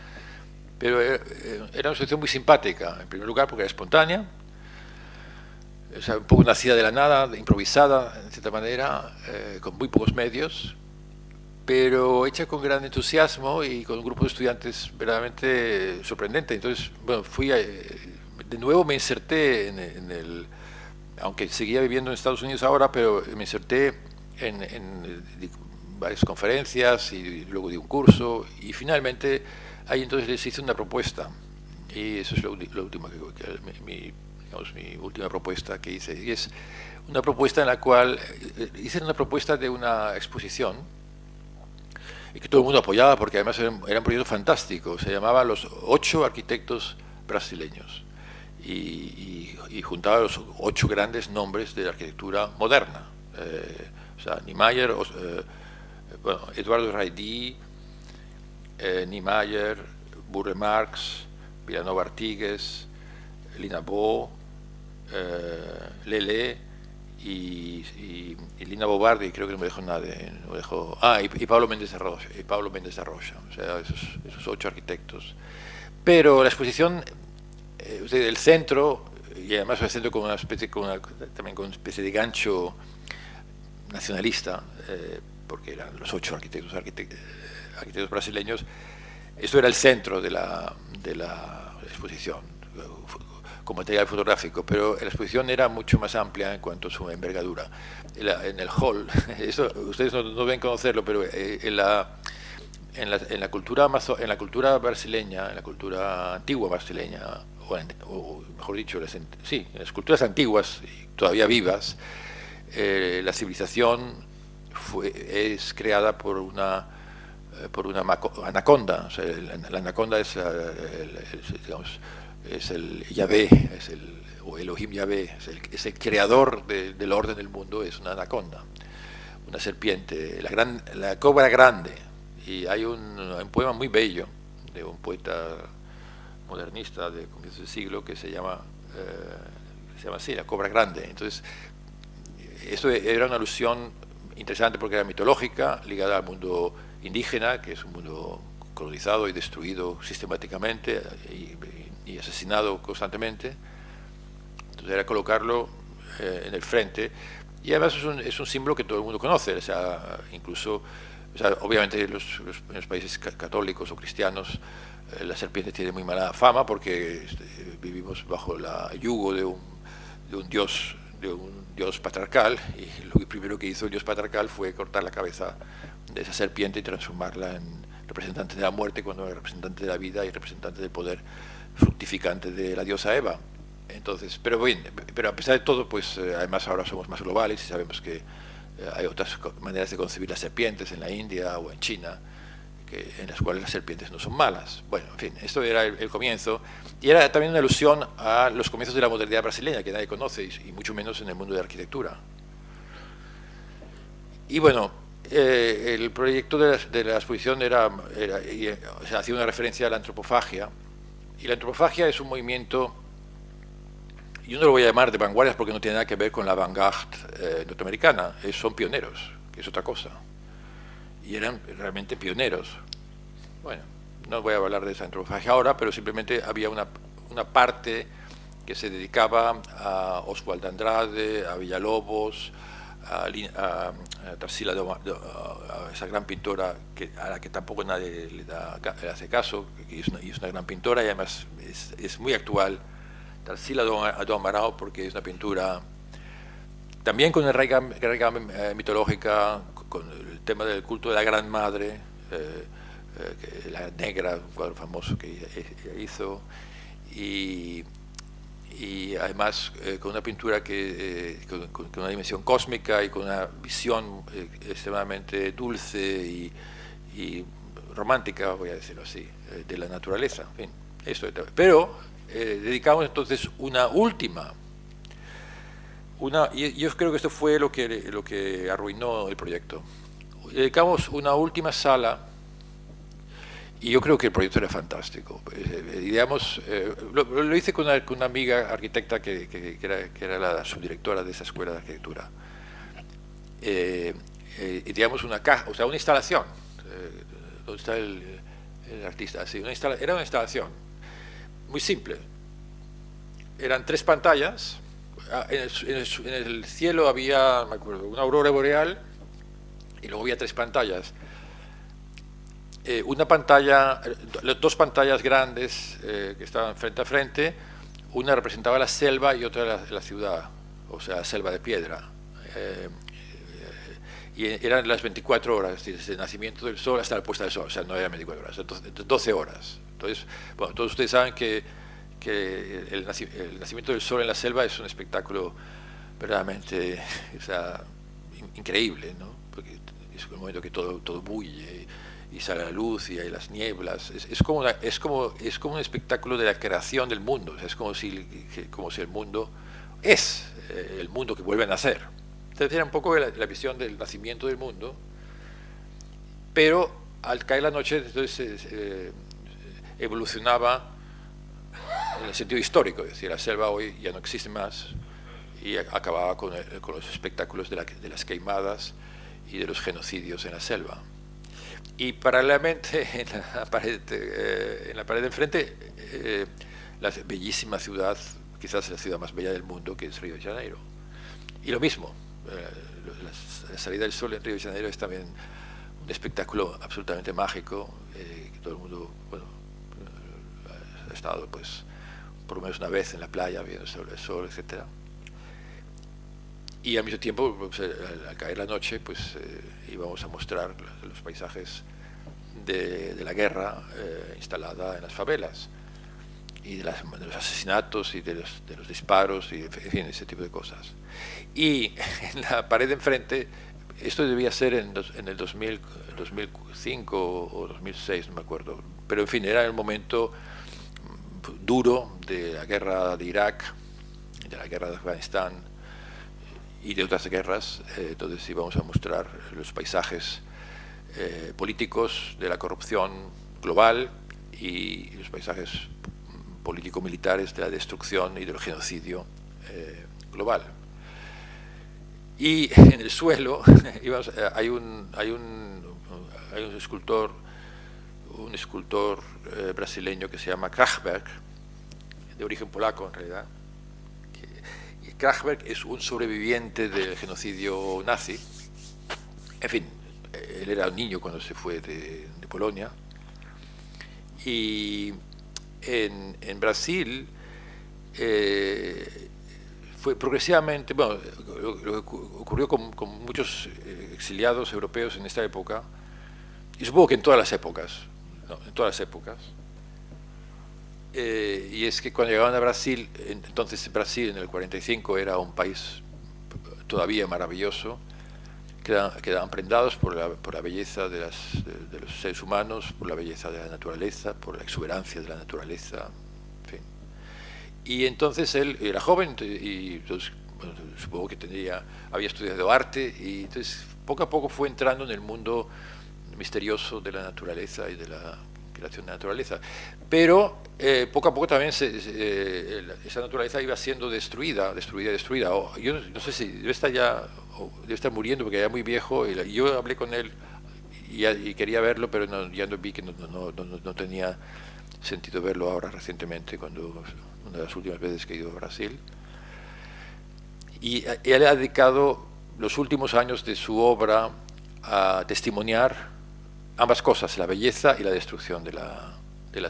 pero era una institución muy simpática, en primer lugar porque era espontánea, o sea, un poco nacida de la nada, improvisada en cierta manera, con muy pocos medios, pero hecha con gran entusiasmo y con un grupo de estudiantes verdaderamente sorprendente. Entonces, bueno, de nuevo me inserté aunque seguía viviendo en Estados Unidos ahora, pero me inserté en varias conferencias y luego di un curso, y finalmente ahí entonces les hice una propuesta, y eso es lo último mi última propuesta que hice, y es una propuesta en la cual hice una propuesta de una exposición y que todo el mundo apoyaba, porque además era un proyecto fantástico. Se llamaba Los 8 arquitectos brasileños, y juntaba los 8 grandes nombres de la arquitectura moderna, o sea, Niemeyer, Eduardo Raidí, Niemeyer, Burle Marx, Vilanova Artigues, Linabo, Lele y Lina Bobardi, creo que no me dejó nada, y Pablo Méndez de Rocha, o sea, esos 8 arquitectos. Pero la exposición, el centro, y además el centro también con una especie de gancho nacionalista, porque eran los 8 arquitectos brasileños. Esto era el centro de la exposición, con material fotográfico, pero la exposición era mucho más amplia en cuanto a su envergadura. En el hall, eso ustedes no deben conocerlo, pero en la cultura brasileña, en la cultura antigua brasileña, o mejor dicho, en las culturas antiguas todavía vivas, la civilización es creada por una anaconda. O sea, la anaconda es el Yahvé, o Elohim Yahvé, es el creador del orden del mundo, es una anaconda, una serpiente, la cobra grande. Y hay un poema muy bello de un poeta modernista de comienzos del siglo que se llama así, La cobra grande. Entonces, esto era una alusión interesante porque era mitológica, ligada al mundo indígena, que es un mundo colonizado y destruido sistemáticamente y asesinado constantemente. Entonces era colocarlo en el frente, y además es un símbolo que todo el mundo conoce, o sea, incluso, o sea, obviamente en los países católicos o cristianos la serpiente tiene muy mala fama porque vivimos bajo el yugo de un dios patriarcal, y lo primero que hizo el dios patriarcal fue cortar la cabeza de esa serpiente y transformarla en representante de la muerte, cuando era representante de la vida y representante del poder fructificante de la diosa Eva. Entonces, pero a pesar de todo, pues además ahora somos más globales y sabemos que hay otras maneras de concebir las serpientes en la India o en China, en las cuales las serpientes no son malas. Bueno, en fin, esto era el comienzo, y era también una alusión a los comienzos de la modernidad brasileña, que nadie conoce, y mucho menos en el mundo de la arquitectura. Y bueno, el proyecto de la exposición o sea, hacía una referencia a la antropofagia, y la antropofagia es un movimiento, yo no lo voy a llamar de vanguardias porque no tiene nada que ver con la vanguard norteamericana, son pioneros, que es otra cosa. Y eran realmente pioneros. Bueno, no voy a hablar de esa antropofagia ahora, pero simplemente había una parte que se dedicaba a Oswald Andrade, a Villalobos, a Tarsila, a esa gran pintora a la que tampoco nadie le hace caso, y es una gran pintora, y además es muy actual, Tarsila do Amaral, porque es una pintura también con una raigambre mitológica, con el tema del culto de la Gran Madre, la negra, un cuadro famoso que ella hizo, y además con una pintura con una dimensión cósmica y con una visión extremadamente dulce y romántica, voy a decirlo así, de la naturaleza. En fin, pero dedicamos entonces una última, y yo creo que esto fue lo que arruinó el proyecto. Dedicamos una última sala, y yo creo que el proyecto era fantástico. Digamos, lo hice con una amiga arquitecta que era la subdirectora de esa escuela de arquitectura. Y digamos una caja, o sea, una instalación. ¿Dónde está el artista? Sí, era una instalación muy simple. Eran 3 pantallas. En el cielo había, me acuerdo, una aurora boreal, y luego había 3 pantallas. Una pantalla, 2 pantallas grandes que estaban frente a frente, una representaba la selva y otra la ciudad, o sea, selva de piedra. Y eran las 24 horas, es decir, desde el nacimiento del sol hasta la puesta del sol, o sea, no eran 24 horas, entonces 12 horas. Entonces, bueno, todos ustedes saben que el nacimiento del sol en la selva es un espectáculo verdaderamente, o sea, increíble, ¿no? Porque es un momento que todo bulle y sale la luz y hay las nieblas. Es como un espectáculo de la creación del mundo. O sea, es como si el mundo es el mundo que vuelve a nacer. Entonces era un poco la visión del nacimiento del mundo, pero al caer la noche entonces evolucionaba en el sentido histórico, es decir, la selva hoy ya no existe más, y acababa con los espectáculos de las queimadas y de los genocidios en la selva. Y paralelamente en la pared de enfrente, la bellísima ciudad, quizás la ciudad más bella del mundo, que es Río de Janeiro. Y lo mismo, la salida del sol en Río de Janeiro es también un espectáculo absolutamente mágico, que todo el mundo, bueno, ha estado pues por lo menos una vez en la playa viendo el sol, etc. Y al mismo tiempo, pues, al caer la noche, pues íbamos a mostrar los paisajes de la guerra instalada en las favelas, y de los asesinatos y de los disparos, y en fin, ese tipo de cosas. Y en la pared de enfrente, esto debía ser en el 2005 o 2006, no me acuerdo, pero en fin, era el momento duro de la guerra de Irak, de la guerra de Afganistán y de otras guerras. Entonces íbamos a mostrar los paisajes políticos de la corrupción global y los paisajes político-militares de la destrucción y del genocidio global. Y en el suelo hay un escultor, brasileño que se llama Krachberg, de origen polaco en realidad. Y Krachberg es un sobreviviente del genocidio nazi. En fin, él era un niño cuando se fue de Polonia. Y en Brasil fue progresivamente, bueno, lo que ocurrió con muchos exiliados europeos en esta época, y supongo que en todas las épocas, ¿no? En todas las épocas, y es que cuando llegaban a Brasil, entonces Brasil en el 45 era un país todavía maravilloso, quedaban prendados por la belleza de los seres humanos, por la belleza de la naturaleza, por la exuberancia de la naturaleza, en fin. Y entonces él era joven y entonces, bueno, supongo que había estudiado arte, y entonces poco a poco fue entrando en el mundo misterioso de la naturaleza y de la creación de la naturaleza. Pero poco a poco también esa naturaleza iba siendo destruida. Yo no sé si debe estar muriendo porque era muy viejo, y yo hablé con él y quería verlo, pero ya no vi que no tenía sentido verlo ahora recientemente, una de las últimas veces que he ido a Brasil. Y él ha dedicado los últimos años de su obra a testimoniar ambas cosas, la belleza y la destrucción de la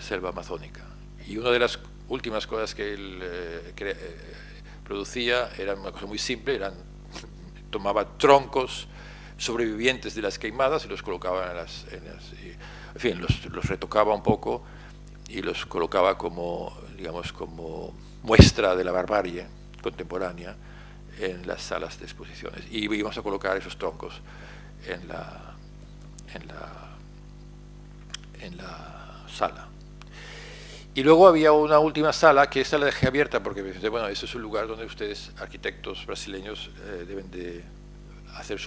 selva amazónica. Y una de las últimas cosas que él producía era una cosa muy simple, tomaba troncos sobrevivientes de las queimadas y los colocaba en fin, los retocaba un poco y los colocaba como muestra de la barbarie contemporánea en las salas de exposiciones. Y íbamos a colocar esos troncos en la sala. Y luego había una última sala, que esta la dejé abierta porque pensé, bueno, ese es un lugar donde ustedes, arquitectos brasileños, deben de hacer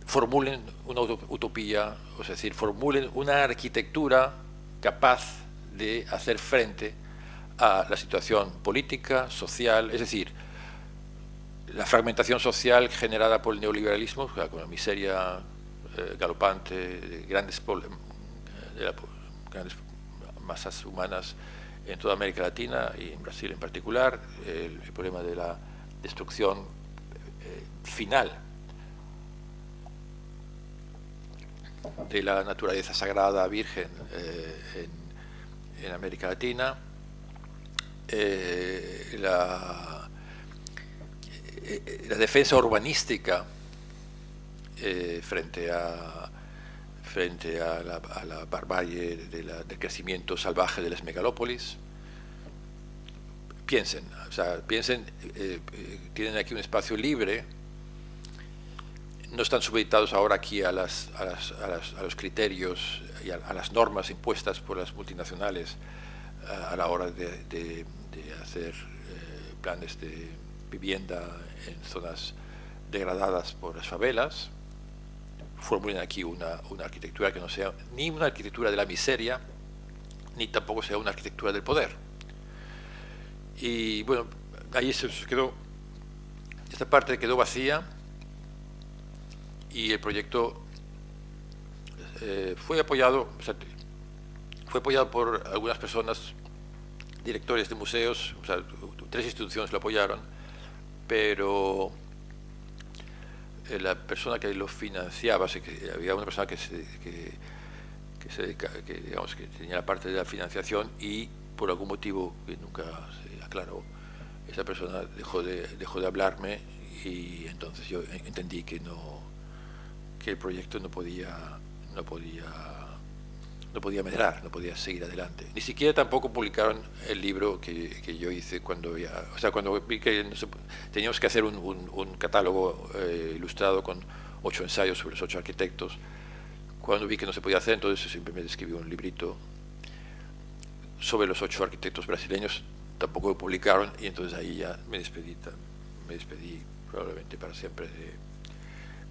formulen una utopía, o sea, decir, formulen una arquitectura capaz de hacer frente a la situación política, social, es decir, la fragmentación social generada por el neoliberalismo, con la miseria galopante de grandes masas humanas en toda América Latina y en Brasil en particular, el problema de la destrucción final de la naturaleza sagrada virgen en América Latina, la defensa urbanística frente a la barbarie del crecimiento salvaje de las megalópolis. Piensen, tienen aquí un espacio libre, no están supeditados ahora aquí a los criterios y a las normas impuestas por las multinacionales a la hora de hacer planes de vivienda en zonas degradadas por las favelas. Formulen aquí una arquitectura que no sea ni una arquitectura de la miseria, ni tampoco sea una arquitectura del poder. Y bueno, ahí esta parte quedó vacía, y el proyecto fue apoyado por algunas personas, directores de museos, o sea, 3 instituciones lo apoyaron, pero la persona que lo financiaba, había una persona que tenía la parte de la financiación, y por algún motivo que nunca se aclaró, esa persona dejó de hablarme, y entonces yo entendí que el proyecto no podía medrar, no podía seguir adelante. Ni siquiera tampoco publicaron el libro que yo hice cuando vi que teníamos que hacer un catálogo ilustrado con 8 ensayos sobre los 8 arquitectos. Cuando vi que no se podía hacer, entonces simplemente escribí un librito sobre los 8 arquitectos brasileños. Tampoco lo publicaron, y entonces ahí ya me despedí probablemente para siempre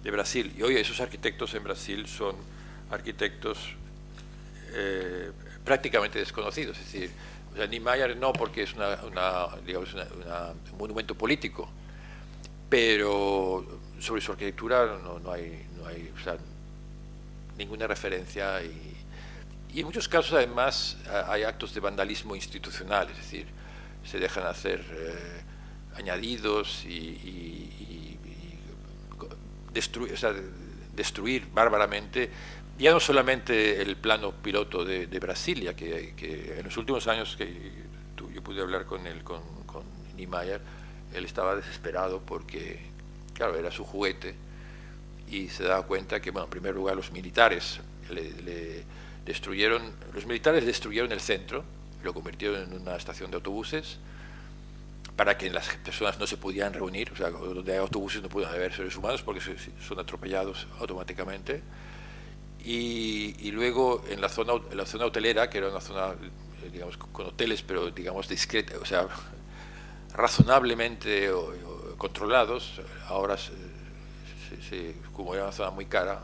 de Brasil. Y hoy esos arquitectos en Brasil son arquitectos prácticamente desconocidos. Es decir, Niemeyer no, porque es un monumento político, pero sobre su arquitectura no hay o sea, ninguna referencia y en muchos casos además hay actos de vandalismo institucional, es decir, se dejan hacer añadidos y destruir, o sea, destruir bárbaramente ya no solamente el plano piloto de Brasilia, que en los últimos años yo pude hablar con Niemeyer, él estaba desesperado porque, claro, era su juguete y se daba cuenta que, bueno, en primer lugar los militares destruyeron el centro, lo convirtieron en una estación de autobuses para que las personas no se pudieran reunir, o sea, donde hay autobuses no pueden haber seres humanos porque son atropellados automáticamente. Y luego en la zona hotelera, que era una zona, digamos, con hoteles, pero digamos discreta, o sea, razonablemente controlados, ahora como era una zona muy cara,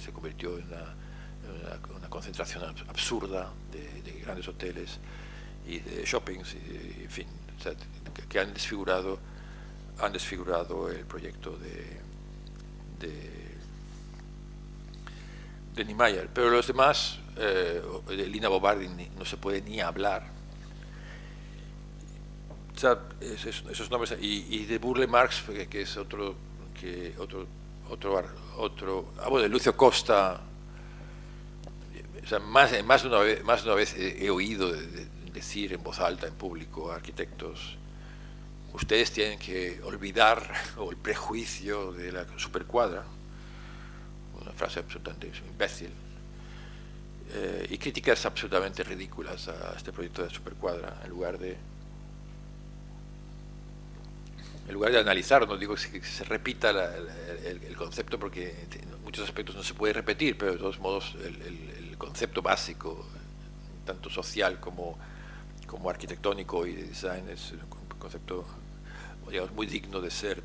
se convirtió en una concentración absurda de grandes hoteles y de shoppings, y, en fin, o sea, que han desfigurado el proyecto de Niemeyer. Pero los demás, de Lina Bo Bardi no se puede ni hablar. O sea, esos nombres, y de Burle Marx, que es otro, bueno, de Lucio Costa. O sea, más de una vez he oído decir en voz alta, en público, a arquitectos: ustedes tienen que olvidar el prejuicio de la supercuadra, una frase absolutamente imbécil, y críticas absolutamente ridículas a este proyecto de supercuadra, en lugar de analizar. No digo que se repita el concepto, porque en muchos aspectos no se puede repetir, pero de todos modos el concepto básico, tanto social como arquitectónico y de design, es un concepto, digamos, muy digno de ser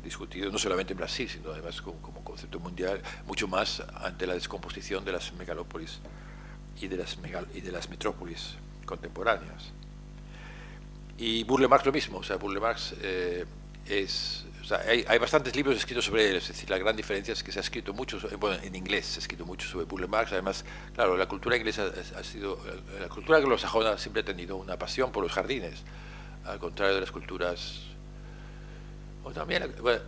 discutido, no solamente en Brasil, sino además como concepto mundial, mucho más ante la descomposición de las megalópolis y de las metrópolis contemporáneas. Y Burle Marx lo mismo. O sea, Burle Marx o sea, hay bastantes libros escritos sobre él. Es decir, la gran diferencia es que se ha escrito mucho, bueno, en inglés se ha escrito mucho sobre Burle Marx. Además, claro, la cultura inglesa la cultura anglosajona siempre ha tenido una pasión por los jardines, al contrario de las culturas. O también, bueno,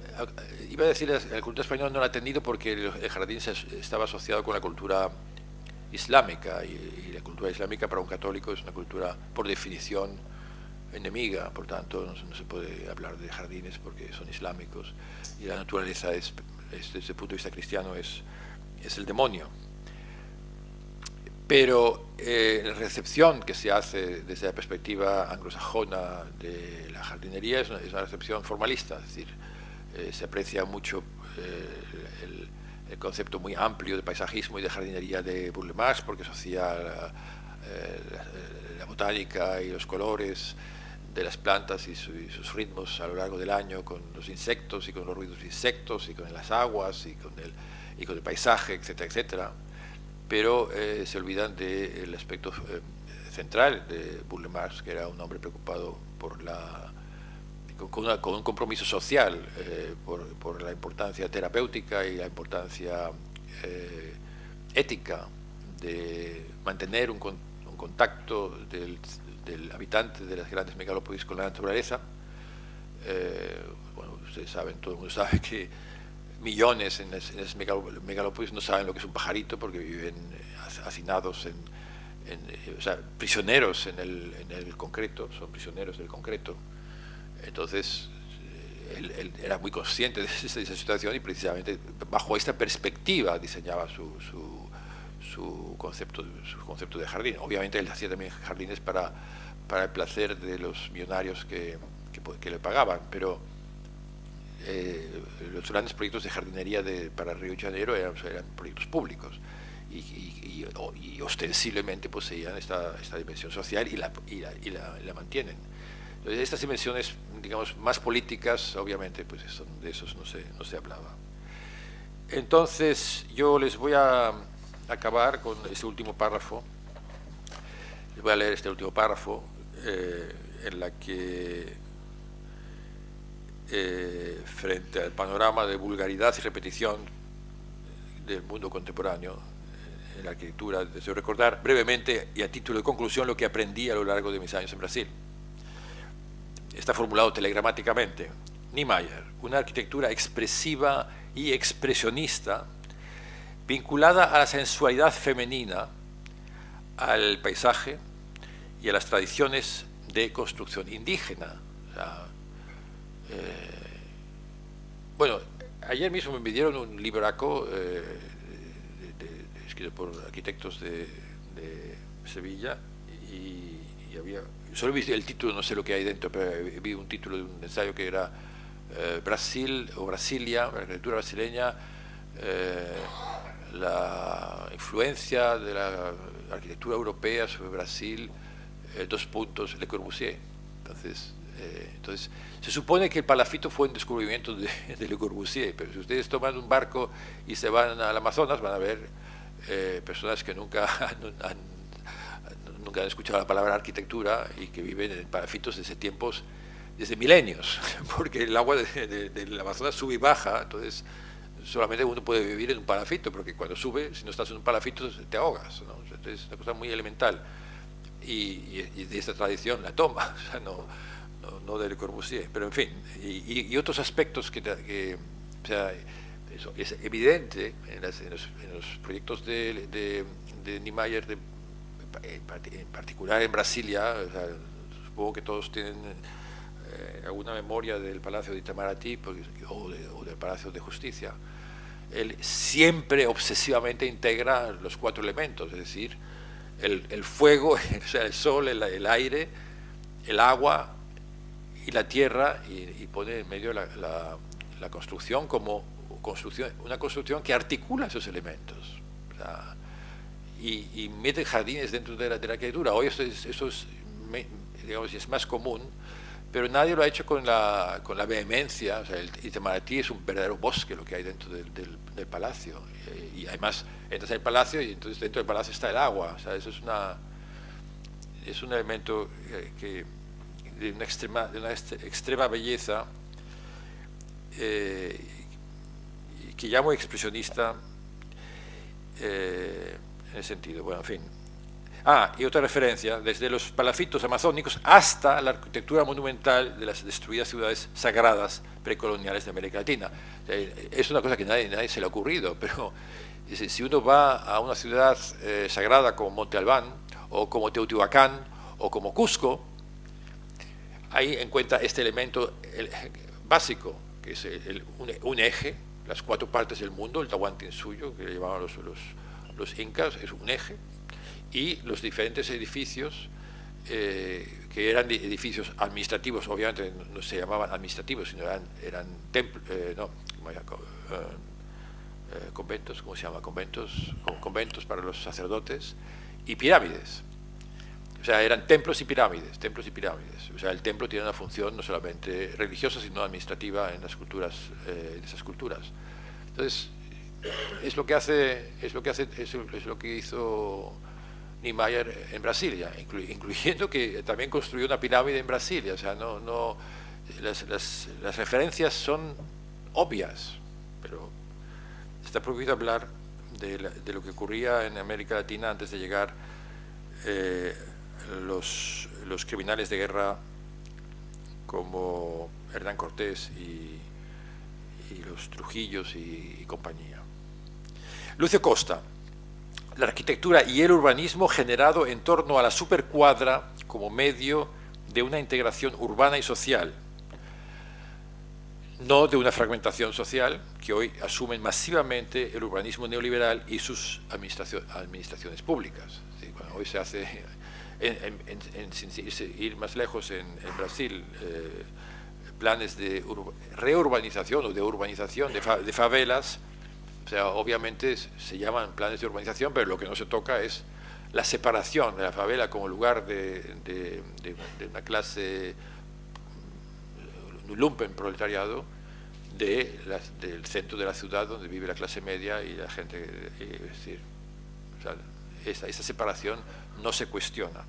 iba a decir, la cultura española no la ha tenido porque el jardín estaba asociado con la cultura islámica, y la cultura islámica para un católico es una cultura, por definición, enemiga. Por tanto, no se puede hablar de jardines porque son islámicos, y la naturaleza desde el punto de vista cristiano es el demonio. Pero la recepción que se hace desde la perspectiva anglosajona de la jardinería es una recepción formalista, es decir, se aprecia mucho el concepto muy amplio de paisajismo y de jardinería de Burle Marx, porque asocia la botánica y los colores de las plantas y sus ritmos a lo largo del año con los insectos y con los ruidos de insectos y con las aguas y con el paisaje, etcétera, etcétera. Pero se olvidan del aspecto central de Burle Marx, que era un hombre preocupado con un compromiso social, por la importancia terapéutica y la importancia ética de mantener un contacto del habitante de las grandes megalópolis con la naturaleza. Bueno, ustedes saben, todo el mundo sabe que millones en las megalópolis no saben lo que es un pajarito, porque viven hacinados o sea, prisioneros en el concreto, son prisioneros del concreto. Entonces, él era muy consciente de esa situación, y precisamente bajo esta perspectiva diseñaba su concepto de jardín. Obviamente él hacía también jardines para el placer de los millonarios que le pagaban, pero los grandes proyectos de jardinería para Río de Janeiro eran proyectos públicos, y ostensiblemente poseían esta dimensión social, y la mantienen. Entonces, estas dimensiones, digamos, más políticas, obviamente, pues de esos no se hablaba. Entonces, yo les voy a acabar con este último párrafo. Les voy a leer este último párrafo, en la que frente al panorama de vulgaridad y repetición del mundo contemporáneo en la arquitectura. Deseo recordar brevemente y a título de conclusión lo que aprendí a lo largo de mis años en Brasil. Está formulado telegramáticamente. Niemeyer, una arquitectura expresiva y expresionista vinculada a la sensualidad femenina, al paisaje y a las tradiciones de construcción indígena. O sea, bueno, ayer mismo me pidieron un libraco escrito por arquitectos de Sevilla y había, solo vi el título, no sé lo que hay dentro, pero vi un título de un ensayo que era Brasil o Brasilia, la arquitectura brasileña, la influencia de la arquitectura europea sobre Brasil, Le Corbusier. Entonces, se supone que el palafito fue un descubrimiento de Le Corbusier, pero si ustedes toman un barco y se van al Amazonas, van a ver personas que nunca han escuchado la palabra arquitectura y que viven en palafitos desde tiempos, desde milenios, porque el agua del Amazonas sube y baja, entonces solamente uno puede vivir en un palafito, porque cuando sube, si no estás en un palafito, te ahogas, ¿no? Entonces es una cosa muy elemental. Y de esta tradición la toma, o sea, no de Le Corbusier, pero en fin, y otros aspectos que o sea, eso es evidente en los proyectos de Niemeyer, en particular en Brasilia. O sea, supongo que todos tienen alguna memoria del Palacio de Itamaraty o del Palacio de Justicia. Él siempre obsesivamente integra los 4 elementos, es decir, el fuego, o sea, el sol, el aire, el agua y la tierra, y pone en medio la construcción como una construcción que articula esos elementos. O sea, y mete jardines dentro de la arquitectura. Hoy eso digamos, es más común, pero nadie lo ha hecho con la vehemencia. O sea, el Itamaraty es un verdadero bosque lo que hay dentro del palacio, y además entras al palacio y entonces dentro del palacio está el agua. O sea, eso es un elemento de una extrema belleza, que llamo expresionista en el sentido. Bueno, en fin. Y otra referencia, desde los palafitos amazónicos hasta la arquitectura monumental de las destruidas ciudades sagradas precoloniales de América Latina. Es una cosa que nadie se le ha ocurrido, pero si uno va a una ciudad sagrada como Monte Albán, o como Teotihuacán, o como Cusco, ahí encuentra este elemento básico, que es un eje, las 4 partes del mundo, el Tahuantinsuyo, que le llamaban los incas, es un eje, y los diferentes edificios, que eran edificios administrativos. Obviamente no se llamaban administrativos, sino eran templos, conventos, ¿cómo se llama? Conventos para los sacerdotes, y pirámides. O sea, eran templos y pirámides. O sea, el templo tiene una función no solamente religiosa, sino administrativa en las culturas, en esas culturas. Entonces, es lo que hizo Niemeyer en Brasilia, incluyendo que también construyó una pirámide en Brasilia. O sea, las referencias son obvias, pero está prohibido hablar de lo que ocurría en América Latina antes de llegar los criminales de guerra como Hernán Cortés y los Trujillos y compañía. Lucio Costa, la arquitectura y el urbanismo generado en torno a la supercuadra como medio de una integración urbana y social, no de una fragmentación social que hoy asumen masivamente el urbanismo neoliberal y sus administraciones públicas. ¿Sí? Bueno, hoy se hace, sin ir más lejos, en Brasil, planes de reurbanización o de urbanización de favelas. O sea, obviamente se llaman planes de urbanización, pero lo que no se toca es la separación de la favela como lugar de una clase, un lumpen proletariado, del centro de la ciudad donde vive la clase media y la gente. Es decir, o sea, esa separación no se cuestiona.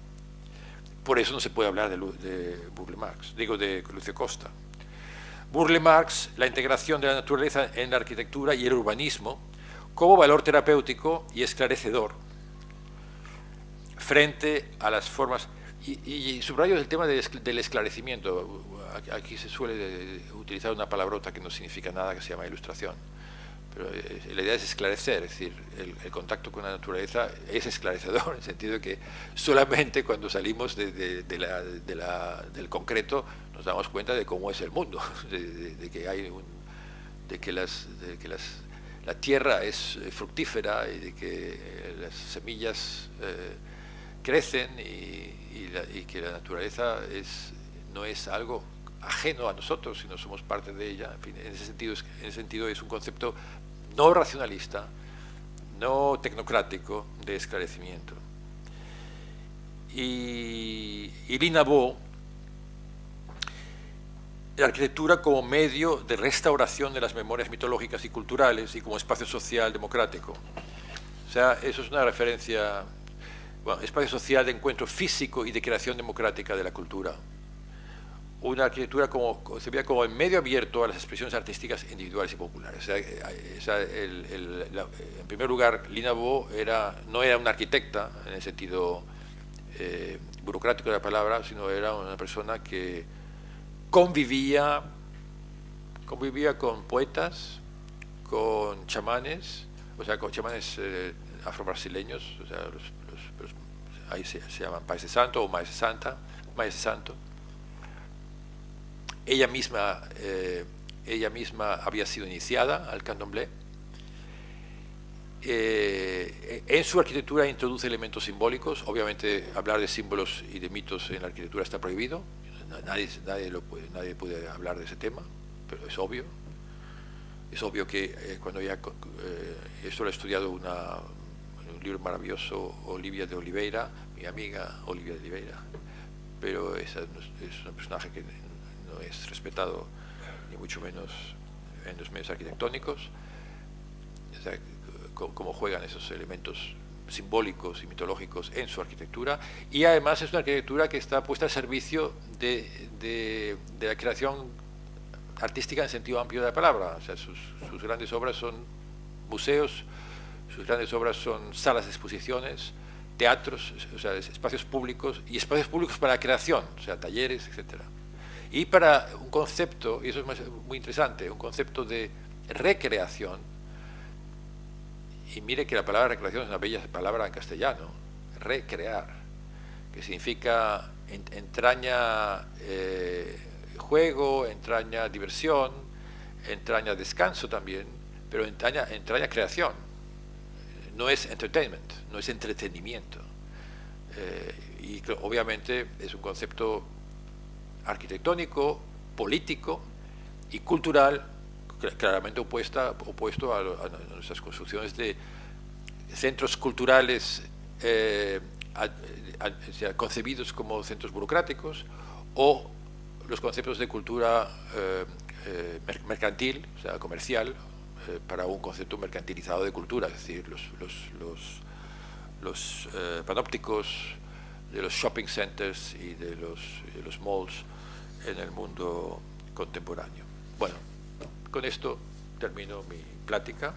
Por eso no se puede hablar de Burle Marx, digo de Lucio Costa. Burle Marx la integración de la naturaleza en la arquitectura y el urbanismo como valor terapéutico y esclarecedor frente a las formas. Y subrayo el tema del esclarecimiento. Aquí se suele utilizar una palabrota que no significa nada, que se llama ilustración. Pero la idea es esclarecer, es decir, el contacto con la naturaleza es esclarecedor, en el sentido de que solamente cuando salimos del concreto nos damos cuenta de cómo es el mundo, de que la tierra es fructífera y de que las semillas crecen y que la naturaleza no es algo ajeno a nosotros, sino somos parte de ella. En fin, en ese sentido es un concepto no racionalista, no tecnocrático, de esclarecimiento. Y Lina Bo, la arquitectura como medio de restauración de las memorias mitológicas y culturales y como espacio social democrático. O sea, eso es una referencia, bueno, espacio social de encuentro físico y de creación democrática de la cultura. Una arquitectura concebida como el medio abierto a las expresiones artísticas individuales y populares. En primer lugar, Lina Bo no era una arquitecta en el sentido burocrático de la palabra, sino era una persona que convivía con poetas, con chamanes, o sea, con chamanes afrobrasileños, o sea, ahí se llaman Pais de Santo o Maes de Santo. Ella misma había sido iniciada al candomblé. En su arquitectura introduce elementos simbólicos. Obviamente hablar de símbolos y de mitos en la arquitectura está prohibido. Nadie puede hablar de ese tema, pero es obvio. Es obvio que cuando ella, esto lo ha estudiado en un libro maravilloso, Olivia de Oliveira, mi amiga Olivia de Oliveira, pero es un personaje que no es respetado ni mucho menos en los medios arquitectónicos. O sea, cómo juegan esos elementos simbólicos y mitológicos en su arquitectura, y además es una arquitectura que está puesta al servicio de la creación artística en el sentido amplio de la palabra. O sea, sus grandes obras son museos, sus grandes obras son salas de exposiciones, teatros, o sea, espacios públicos, y espacios públicos para la creación, o sea, talleres, etcétera. Y para un concepto, y eso es muy interesante, un concepto de recreación. Y mire que la palabra recreación es una bella palabra en castellano, recrear, que significa entraña juego, entraña diversión, entraña descanso también, pero entraña creación. No es entertainment, no es entretenimiento. Y obviamente es un concepto arquitectónico, político y cultural claramente opuesto a nuestras construcciones de centros culturales concebidos como centros burocráticos, o los conceptos de cultura mercantil, o sea, comercial, para un concepto mercantilizado de cultura, es decir, los panópticos de los shopping centers y de los malls en el mundo contemporáneo. Bueno, con esto termino mi plática.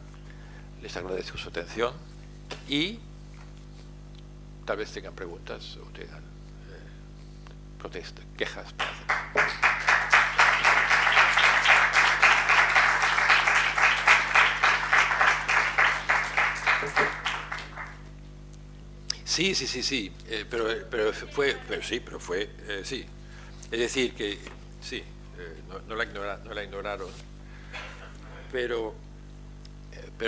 Les agradezco su atención y tal vez tengan preguntas o tengan protestas, quejas. Sí, pero fue, sí. Es decir, que sí, no la ignoraron, pero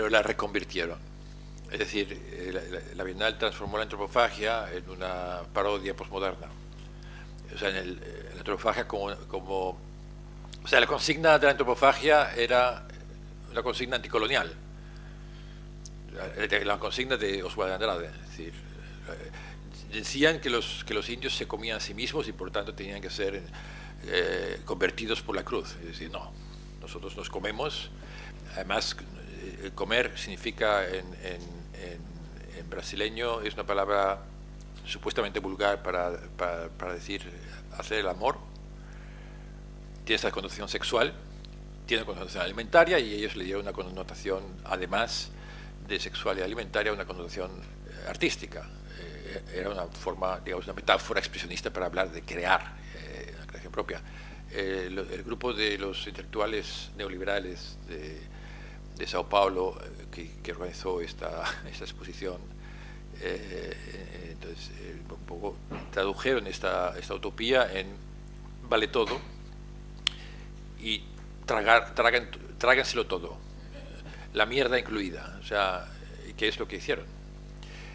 la reconvirtieron. Es decir, la Bienal transformó la antropofagia en una parodia posmoderna. O sea, la antropofagia o sea, la consigna de la antropofagia era una consigna anticolonial. La consigna de Oswald de Andrade, es decir, decían que los indios se comían a sí mismos y por tanto tenían que ser convertidos por la cruz. Es decir, no, nosotros nos comemos. Además, comer significa en brasileño, es una palabra supuestamente vulgar para decir hacer el amor. Tiene esa connotación sexual, tiene connotación alimentaria y ellos le dieron una connotación, además de sexual y alimentaria, una connotación artística. Era una forma, digamos, una metáfora expresionista para hablar de crear, una creación propia. El grupo de los intelectuales neoliberales de Sao Paulo que organizó esta exposición, entonces un poco tradujeron esta utopía en vale todo y tráganselo todo, la mierda incluida, o sea, ¿qué es lo que hicieron?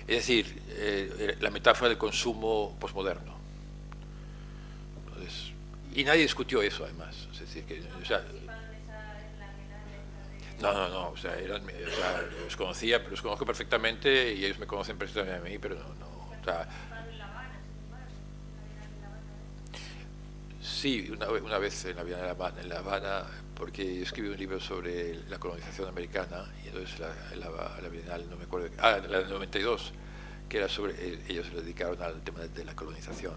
Es decir, la metáfora del consumo posmoderno. Entonces, y nadie discutió eso, además. Es decir, que, o sea, no, o sea, los conocía, los conozco perfectamente y ellos me conocen perfectamente a mí, pero no, o sea, sí, una vez en La Habana, porque yo escribí un libro sobre la colonización americana, y entonces la Bienal, no me acuerdo, la del 92, que era sobre, ellos se dedicaron al tema de la colonización.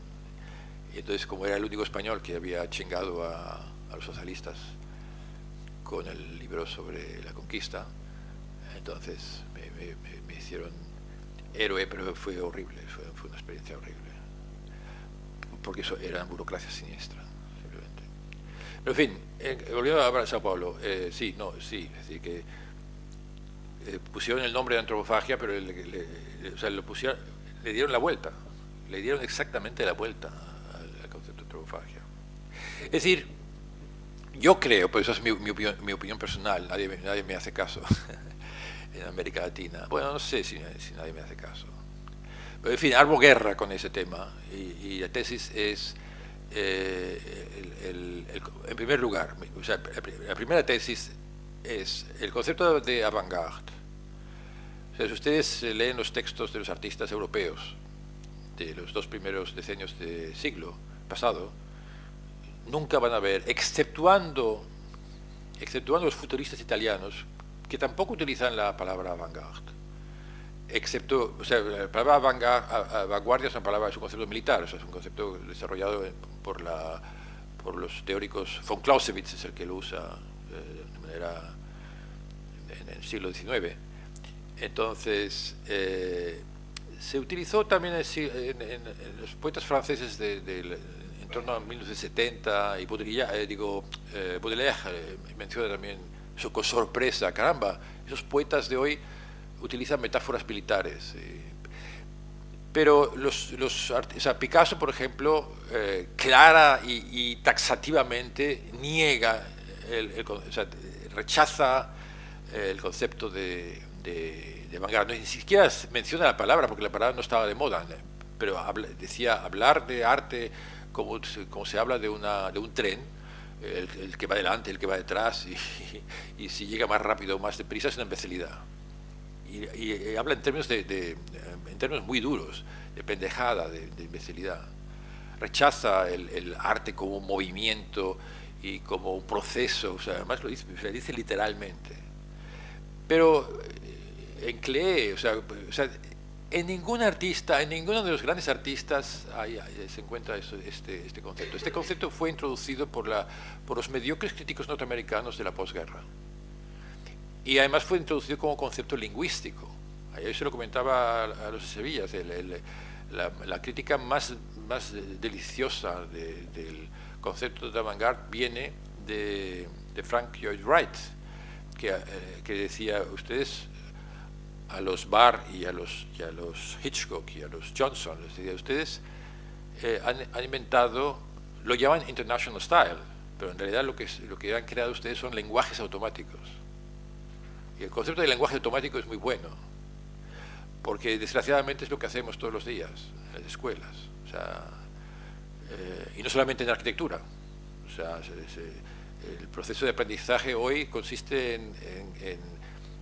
Y entonces, como era el único español que había chingado a los socialistas con el libro sobre la conquista, entonces me hicieron héroe, pero fue horrible, fue una experiencia horrible, porque eso era burocracia siniestra. Pero en fin, volviendo a Sao Paulo, sí, es decir, que pusieron el nombre de antropofagia, pero o sea, le dieron la vuelta, le dieron exactamente la vuelta al concepto de antropofagia. Es decir, yo creo, pues eso es mi opinión personal, nadie me hace caso en América Latina. Bueno, no sé si nadie me hace caso. Pero en fin, armo guerra con ese tema, y la tesis es... en primer lugar, o sea, la primera tesis es el concepto de avant-garde. O sea, si ustedes leen los textos de los artistas europeos de los 2 primeros decenios del siglo pasado, nunca van a ver, exceptuando los futuristas italianos, que tampoco utilizan la palabra avant-garde. Excepto, o sea, la palabra vanguardia es un concepto militar, o sea, es un concepto desarrollado por los teóricos. Von Clausewitz es el que lo usa de manera en el siglo XIX. Entonces, se utilizó también en los poetas franceses en torno a 1970, y Baudelaire menciona también con sorpresa, caramba, esos poetas de hoy utilizan metáforas militares. Pero o sea, Picasso, por ejemplo, clara y taxativamente niega, o sea, rechaza el concepto de vanguardia. Ni siquiera menciona la palabra, porque la palabra no estaba de moda, pero decía hablar de arte como se habla de un tren, el que va delante, el que va detrás, y si llega más rápido o más deprisa es una imbecilidad. Y habla en términos muy duros, de pendejada, de imbecilidad. Rechaza el arte como un movimiento y como un proceso, o sea, además lo dice literalmente. Pero en Klee, o sea, en ningún artista, en ninguno de los grandes artistas se encuentra este concepto. Este concepto fue introducido por los mediocres críticos norteamericanos de la posguerra. Y además fue introducido como concepto lingüístico. Ayer se lo comentaba a los de Sevilla, la crítica más deliciosa del concepto de avant-garde viene de Frank Lloyd Wright, que decía, ustedes a los Barr y a los Hitchcock y a los Johnson, les decía, ustedes han inventado, lo llaman International Style, pero en realidad lo que han creado ustedes son lenguajes automáticos. Y el concepto de lenguaje automático es muy bueno, porque desgraciadamente es lo que hacemos todos los días en las escuelas, o sea, y no solamente en arquitectura. O sea, el proceso de aprendizaje hoy consiste en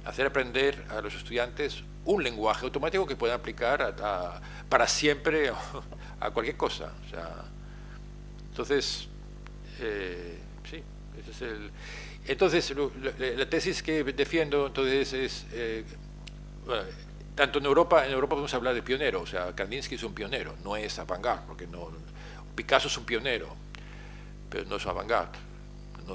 hacer aprender a los estudiantes un lenguaje automático que puedan aplicar para siempre a cualquier cosa. O sea, entonces, sí, ese es el... Entonces, la tesis que defiendo entonces es, bueno, tanto en Europa podemos hablar de pionero, o sea, Kandinsky es un pionero, no es avant-garde, porque Picasso es un pionero, pero no es avant-garde,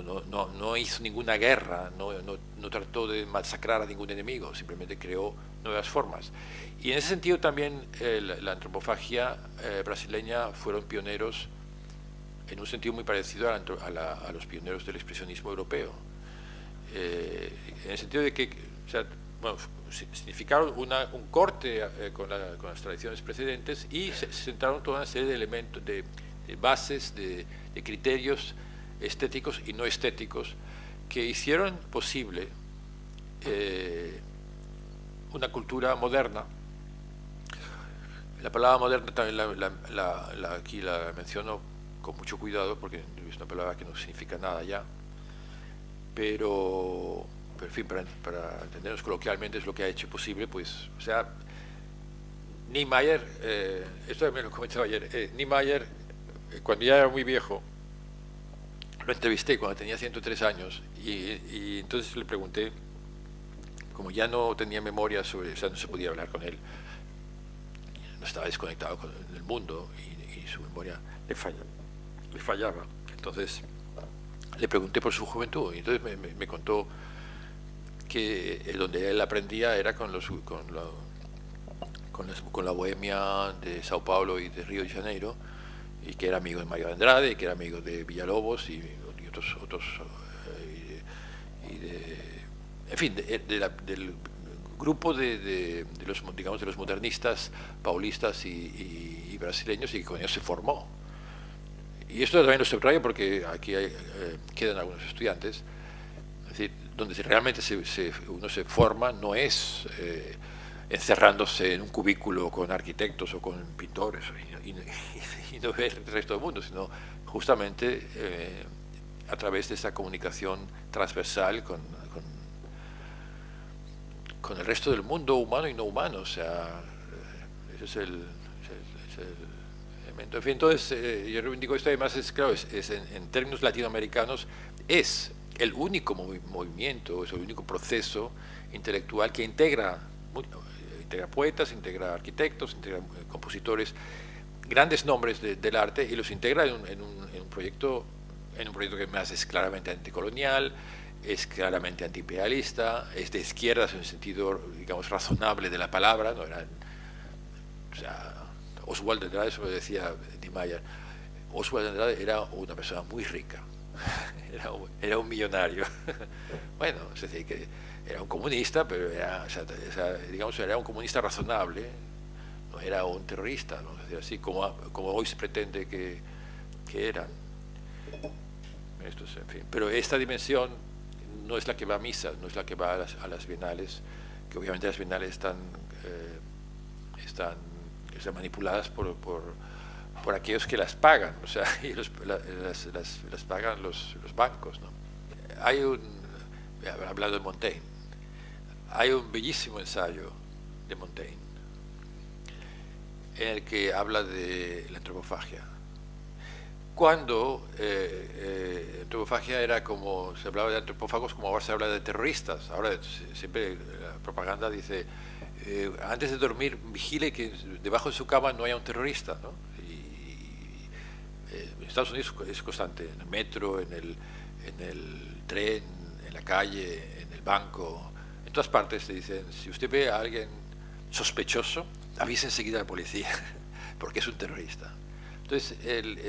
no hizo ninguna guerra, no trató de masacrar a ningún enemigo, simplemente creó nuevas formas. Y en ese sentido también la antropofagia brasileña fueron pioneros en un sentido muy parecido a los pioneros del expresionismo europeo. En el sentido de que, o sea, bueno, significaron un corte con las tradiciones precedentes y se centraron toda una serie de elementos, de bases, de criterios estéticos y no estéticos que hicieron posible una cultura moderna. La palabra moderna también aquí la menciono con mucho cuidado porque es una palabra que no significa nada ya, pero en fin, para entendernos coloquialmente es lo que ha hecho posible, pues, o sea, Niemeyer, esto también lo comentaba ayer, Niemeyer, cuando ya era muy viejo, lo entrevisté cuando tenía 103 años y entonces le pregunté, como ya no tenía memoria sobre, o sea, no se podía hablar con él, no estaba desconectado con el mundo y su memoria le fallaba. Entonces le pregunté por su juventud y entonces me contó que donde él aprendía era con la bohemia de Sao Paulo y de Río de Janeiro, y que era amigo de Mario Andrade, y que era amigo de Villalobos y otros en fin, del grupo de los, digamos, de los modernistas paulistas y brasileños, y que con ellos se formó. Y esto también lo subrayo porque aquí quedan algunos estudiantes. Es decir, donde realmente uno se forma no es encerrándose en un cubículo con arquitectos o con pintores y no ver el resto del mundo, sino justamente a través de esa comunicación transversal con el resto del mundo humano y no humano. O sea, ese es el elemento. En fin, entonces, yo reivindico esto, además, claro, en términos latinoamericanos, es el único movimiento, es el único proceso intelectual que integra poetas, integra arquitectos, integra compositores, grandes nombres del arte, y los integra en un proyecto que más es claramente anticolonial, es claramente antiimperialista, es de izquierdas en el sentido, digamos, razonable de la palabra, no eran, o sea, Oswald de Andrade, eso lo decía Niemeyer, Oswald de Andrade era una persona muy rica, era un millonario. Bueno, es decir, que era un comunista, pero era, digamos, era un comunista razonable, no era un terrorista, ¿no? Es decir, así como hoy se pretende que eran. Esto es, en fin. Pero esta dimensión no es la que va a misa, no es la que va a las bienales, que obviamente las bienales están manipuladas por aquellos que las pagan, o sea, y las pagan los bancos, ¿no? Hablando de Montaigne, hay un bellísimo ensayo de Montaigne en el que habla de la antropofagia. Cuando antropofagia era como, se hablaba de antropófagos como ahora se habla de terroristas. Ahora siempre la propaganda dice, antes de dormir vigile que debajo de su cama no haya un terrorista, ¿no? Y en Estados Unidos es constante, en el metro, en el tren, en la calle, en el banco, en todas partes te dicen, si usted ve a alguien sospechoso, avise enseguida a la policía, porque es un terrorista. Entonces,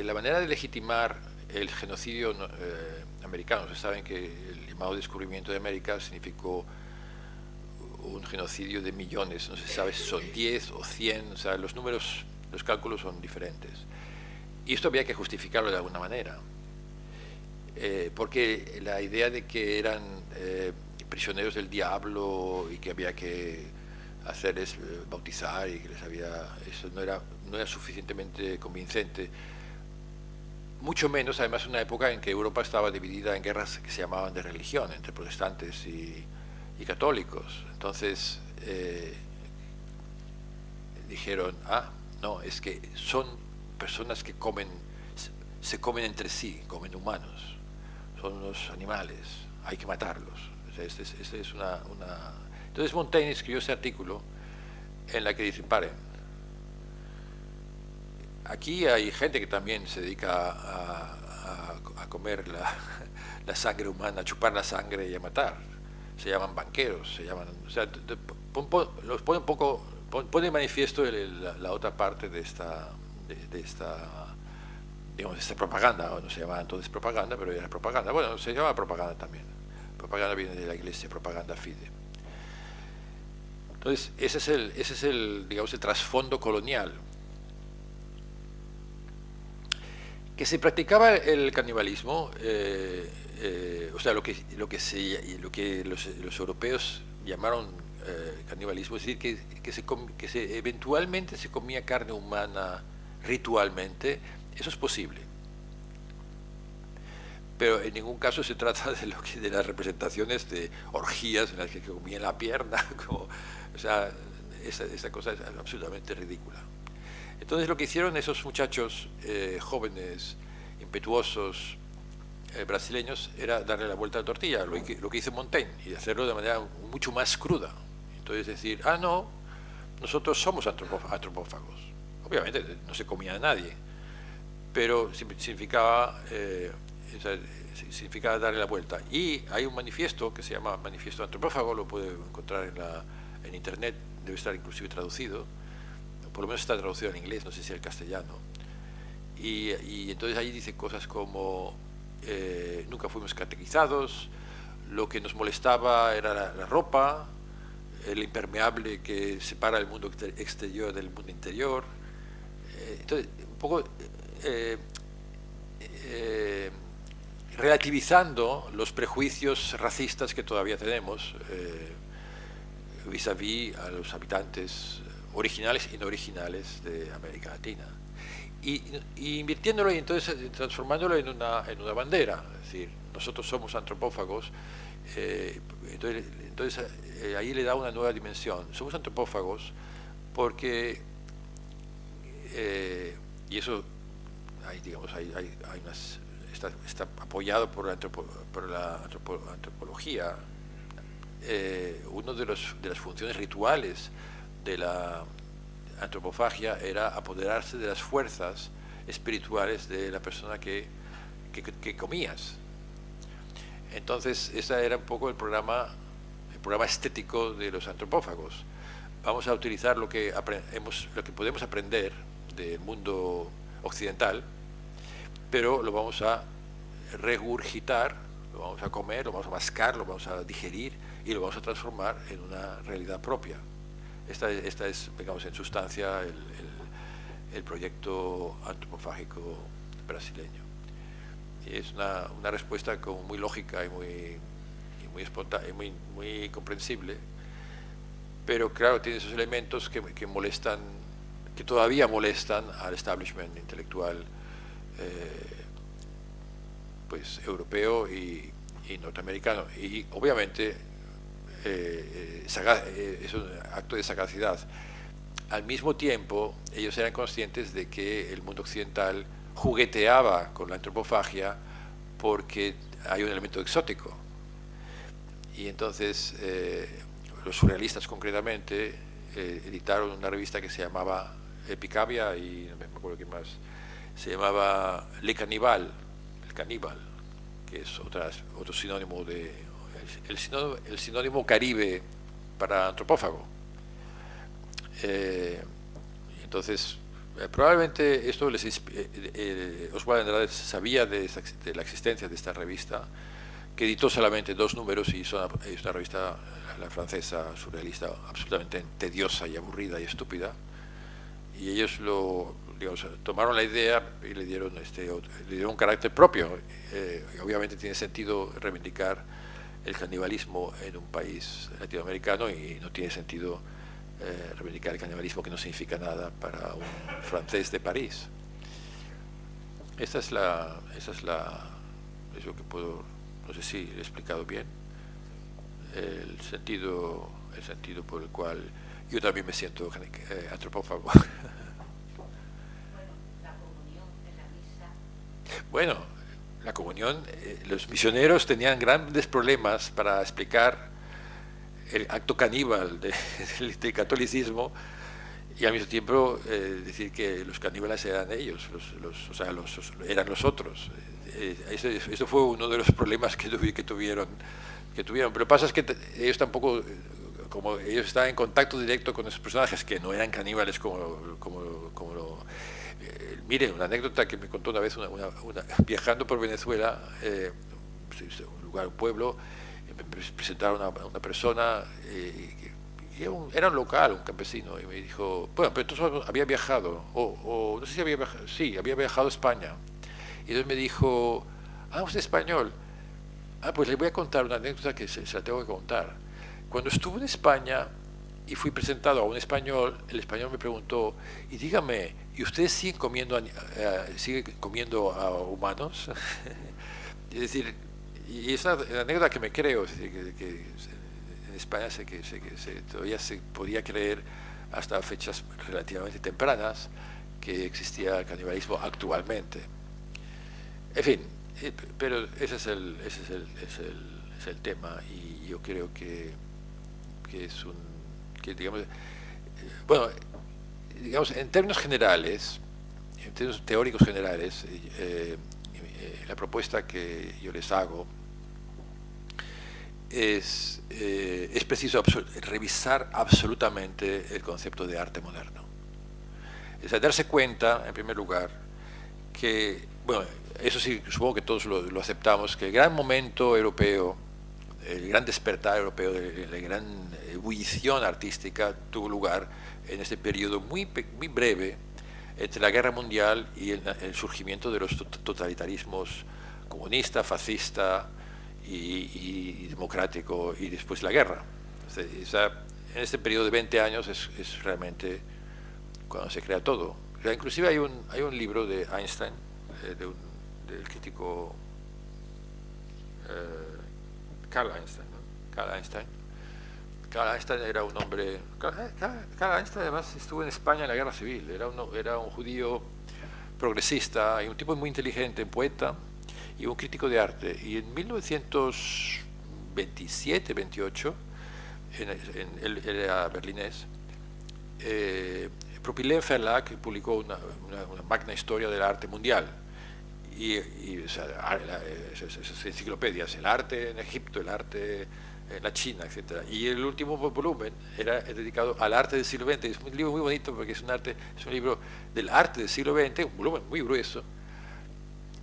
la manera de legitimar el genocidio americano, ustedes saben que el llamado descubrimiento de América significó un genocidio de millones, no se sabe si son 10 o 100, o sea, los cálculos son diferentes. Y esto había que justificarlo de alguna manera, porque la idea de que eran prisioneros del diablo y que había que hacerles bautizar y que eso no era suficientemente convincente, mucho menos además en una época en que Europa estaba dividida en guerras que se llamaban de religión, entre protestantes y católicos. Entonces dijeron, no, es que son personas que se comen entre sí, comen humanos, son unos animales, hay que matarlos. O sea, Entonces Montaigne escribió ese artículo en la que dice, paren, aquí hay gente que también se dedica a comer la sangre humana, a chupar la sangre y a matar. Se llaman banqueros, o sea, los pone un poco, pone en manifiesto la otra parte de esta, digamos, esta propaganda. No se llamaba entonces propaganda, pero era propaganda. Bueno, se llamaba propaganda también. Propaganda viene de la Iglesia, propaganda fide. Entonces, ese es el, digamos, el trasfondo colonial. Que se practicaba el canibalismo, o sea, lo que los europeos llamaron canibalismo, es decir, que eventualmente se comía carne humana ritualmente. Eso es posible, pero en ningún caso se trata de las representaciones de orgías en las que comían la pierna, como, o sea, esa cosa es absolutamente ridícula. Entonces lo que hicieron esos muchachos jóvenes, impetuosos, brasileños, era darle la vuelta a la tortilla, lo que hizo Montaigne, y hacerlo de manera mucho más cruda. Entonces decir, no, nosotros somos antropófagos. Obviamente no se comía a nadie, pero significaba darle la vuelta. Y hay un manifiesto que se llama Manifiesto Antropófago, lo puede encontrar en internet, debe estar inclusive traducido, por lo menos está traducido en inglés, no sé si al castellano. Y entonces ahí dice cosas como nunca fuimos catequizados, lo que nos molestaba era la ropa, el impermeable que separa el mundo exterior del mundo interior. Entonces, un poco relativizando los prejuicios racistas que todavía tenemos vis-à-vis a los habitantes originales y no originales de América Latina, y invirtiéndolo y entonces transformándolo en una bandera, es decir, nosotros somos antropófagos, entonces ahí le da una nueva dimensión. Somos antropófagos porque y eso digamos, está apoyado por la antropología. Una de las funciones rituales de la antropofagia era apoderarse de las fuerzas espirituales de la persona que comías. Entonces, ese era un poco el programa estético de los antropófagos. Vamos a utilizar lo que podemos aprender del mundo occidental, pero lo vamos a regurgitar, lo vamos a comer, lo vamos a mascar, lo vamos a digerir y lo vamos a transformar en una realidad propia. Esta es, digamos, en sustancia el proyecto antropofágico brasileño. Y es una respuesta como muy lógica y muy espontánea, muy comprensible, pero claro, tiene esos elementos que molestan, que todavía molestan al establishment intelectual pues europeo y norteamericano, y obviamente es un acto de sagacidad. Al mismo tiempo, ellos eran conscientes de que el mundo occidental jugueteaba con la antropofagia porque hay un elemento exótico, y entonces los surrealistas concretamente editaron una revista que se llamaba Epicabia, y no me acuerdo qué más, se llamaba Le Cannibal, el caníbal, que es otro sinónimo de el sinónimo caribe para antropófago. Entonces, probablemente esto Oswald Andrade sabía de la existencia de esta revista, que editó solamente 2 números, y es una revista, la francesa surrealista, absolutamente tediosa y aburrida y estúpida, y ellos digamos, tomaron la idea y le dieron un carácter propio. Y obviamente tiene sentido reivindicar el canibalismo en un país latinoamericano, y no tiene sentido reivindicar el canibalismo que no significa nada para un francés de París. Es lo que puedo, no sé si he explicado bien el sentido por el cual yo también me siento antropófago. Bueno, la comunión, los misioneros tenían grandes problemas para explicar el acto caníbal del catolicismo, y al mismo tiempo decir que los caníbales eran ellos, eran los otros. Eso fue uno de los problemas que tuvieron. Pero pasa es que ellos tampoco, como ellos estaban en contacto directo con esos personajes que no eran caníbales miren, una anécdota que me contó una vez viajando por Venezuela, un pueblo, me presentaron a una persona, era un local, un campesino, y me dijo, bueno, pero tú había viajado, o no sé si había viajado, sí, había viajado a España. Y entonces me dijo, usted es español. Pues le voy a contar una anécdota que se la tengo que contar. Cuando estuve en España y fui presentado a un español, el español me preguntó, y dígame, ¿y ustedes siguen comiendo a humanos? Es decir, y es una anécdota que me creo, es decir, que en España todavía se podía creer hasta fechas relativamente tempranas que existía el canibalismo actualmente. En fin, pero ese es el tema, y yo creo que digamos, bueno, digamos, en términos generales, en términos teóricos generales, la propuesta que yo les hago es preciso revisar absolutamente el concepto de arte moderno. Es darse cuenta, en primer lugar, que, bueno, eso sí, supongo que todos lo aceptamos, que el gran momento europeo, el gran despertar europeo, la gran ebullición artística tuvo lugar en este periodo muy breve entre la Guerra Mundial y el surgimiento de los totalitarismos comunista, fascista y democrático, y después la guerra. En este periodo de 20 años es realmente cuando se crea todo. Inclusive hay un libro de Einstein, del crítico Carl Einstein, ¿no? Carl Einstein era un hombre... Carl Einstein además estuvo en España en la Guerra Civil, era un judío progresista y un tipo muy inteligente, un poeta y un crítico de arte. Y en 1927-28, él era berlinés, Propylaen Verlag publicó una magna historia del arte mundial. Esas enciclopedias, el arte en Egipto, el arte en la China, etc. Y el último volumen era dedicado al arte del siglo XX. Es un libro muy bonito porque es un libro del arte del siglo XX, un volumen muy grueso,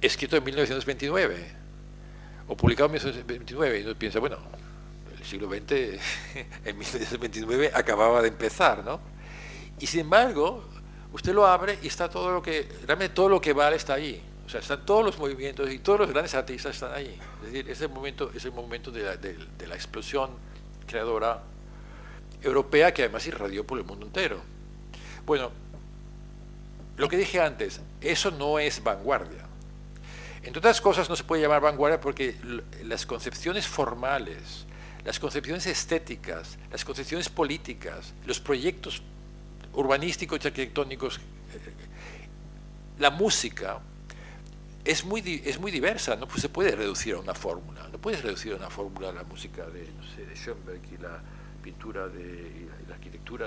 escrito en 1929, o publicado en 1929, y uno piensa, bueno, el siglo XX en 1929 acababa de empezar, ¿no? Y sin embargo, usted lo abre y está realmente todo lo que vale está allí. O sea, están todos los movimientos y todos los grandes artistas están ahí. Es decir, es el momento de la explosión creadora europea, que además irradió por el mundo entero. Bueno, lo que dije antes, eso no es vanguardia. Entre otras cosas, no se puede llamar vanguardia porque las concepciones formales, las concepciones estéticas, las concepciones políticas, los proyectos urbanísticos y arquitectónicos, la música es muy diversa, no se puede reducir a una fórmula. No puedes reducir a una fórmula la música de Schoenberg y la pintura y la arquitectura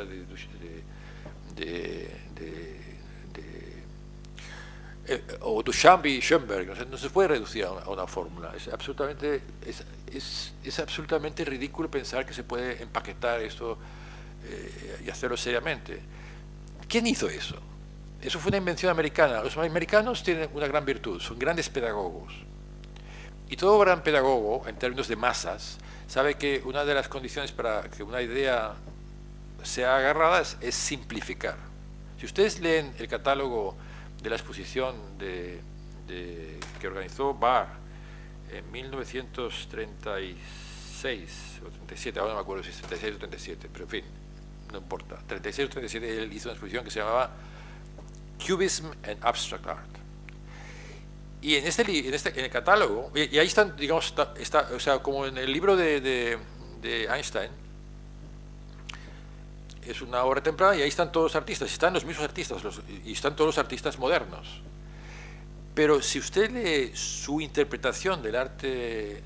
o Duchamp y Schoenberg. No se puede reducir a una fórmula. Es absolutamente ridículo pensar que se puede empaquetar esto y hacerlo seriamente. ¿Quién hizo eso? Eso fue una invención americana. Los americanos tienen una gran virtud, son grandes pedagogos. Y todo gran pedagogo, en términos de masas, sabe que una de las condiciones para que una idea sea agarrada es simplificar. Si ustedes leen el catálogo de la exposición que organizó Barr en 1936 o 37, ahora no me acuerdo si es 36 o 37, pero en fin, no importa. 36 o 37, él hizo una exposición que se llamaba Cubism and Abstract Art. Y en el catálogo, y ahí están, digamos, o sea, como en el libro de Einstein, es una obra temprana y ahí están todos los artistas, están los mismos artistas y están todos los artistas modernos. Pero si usted lee su interpretación del arte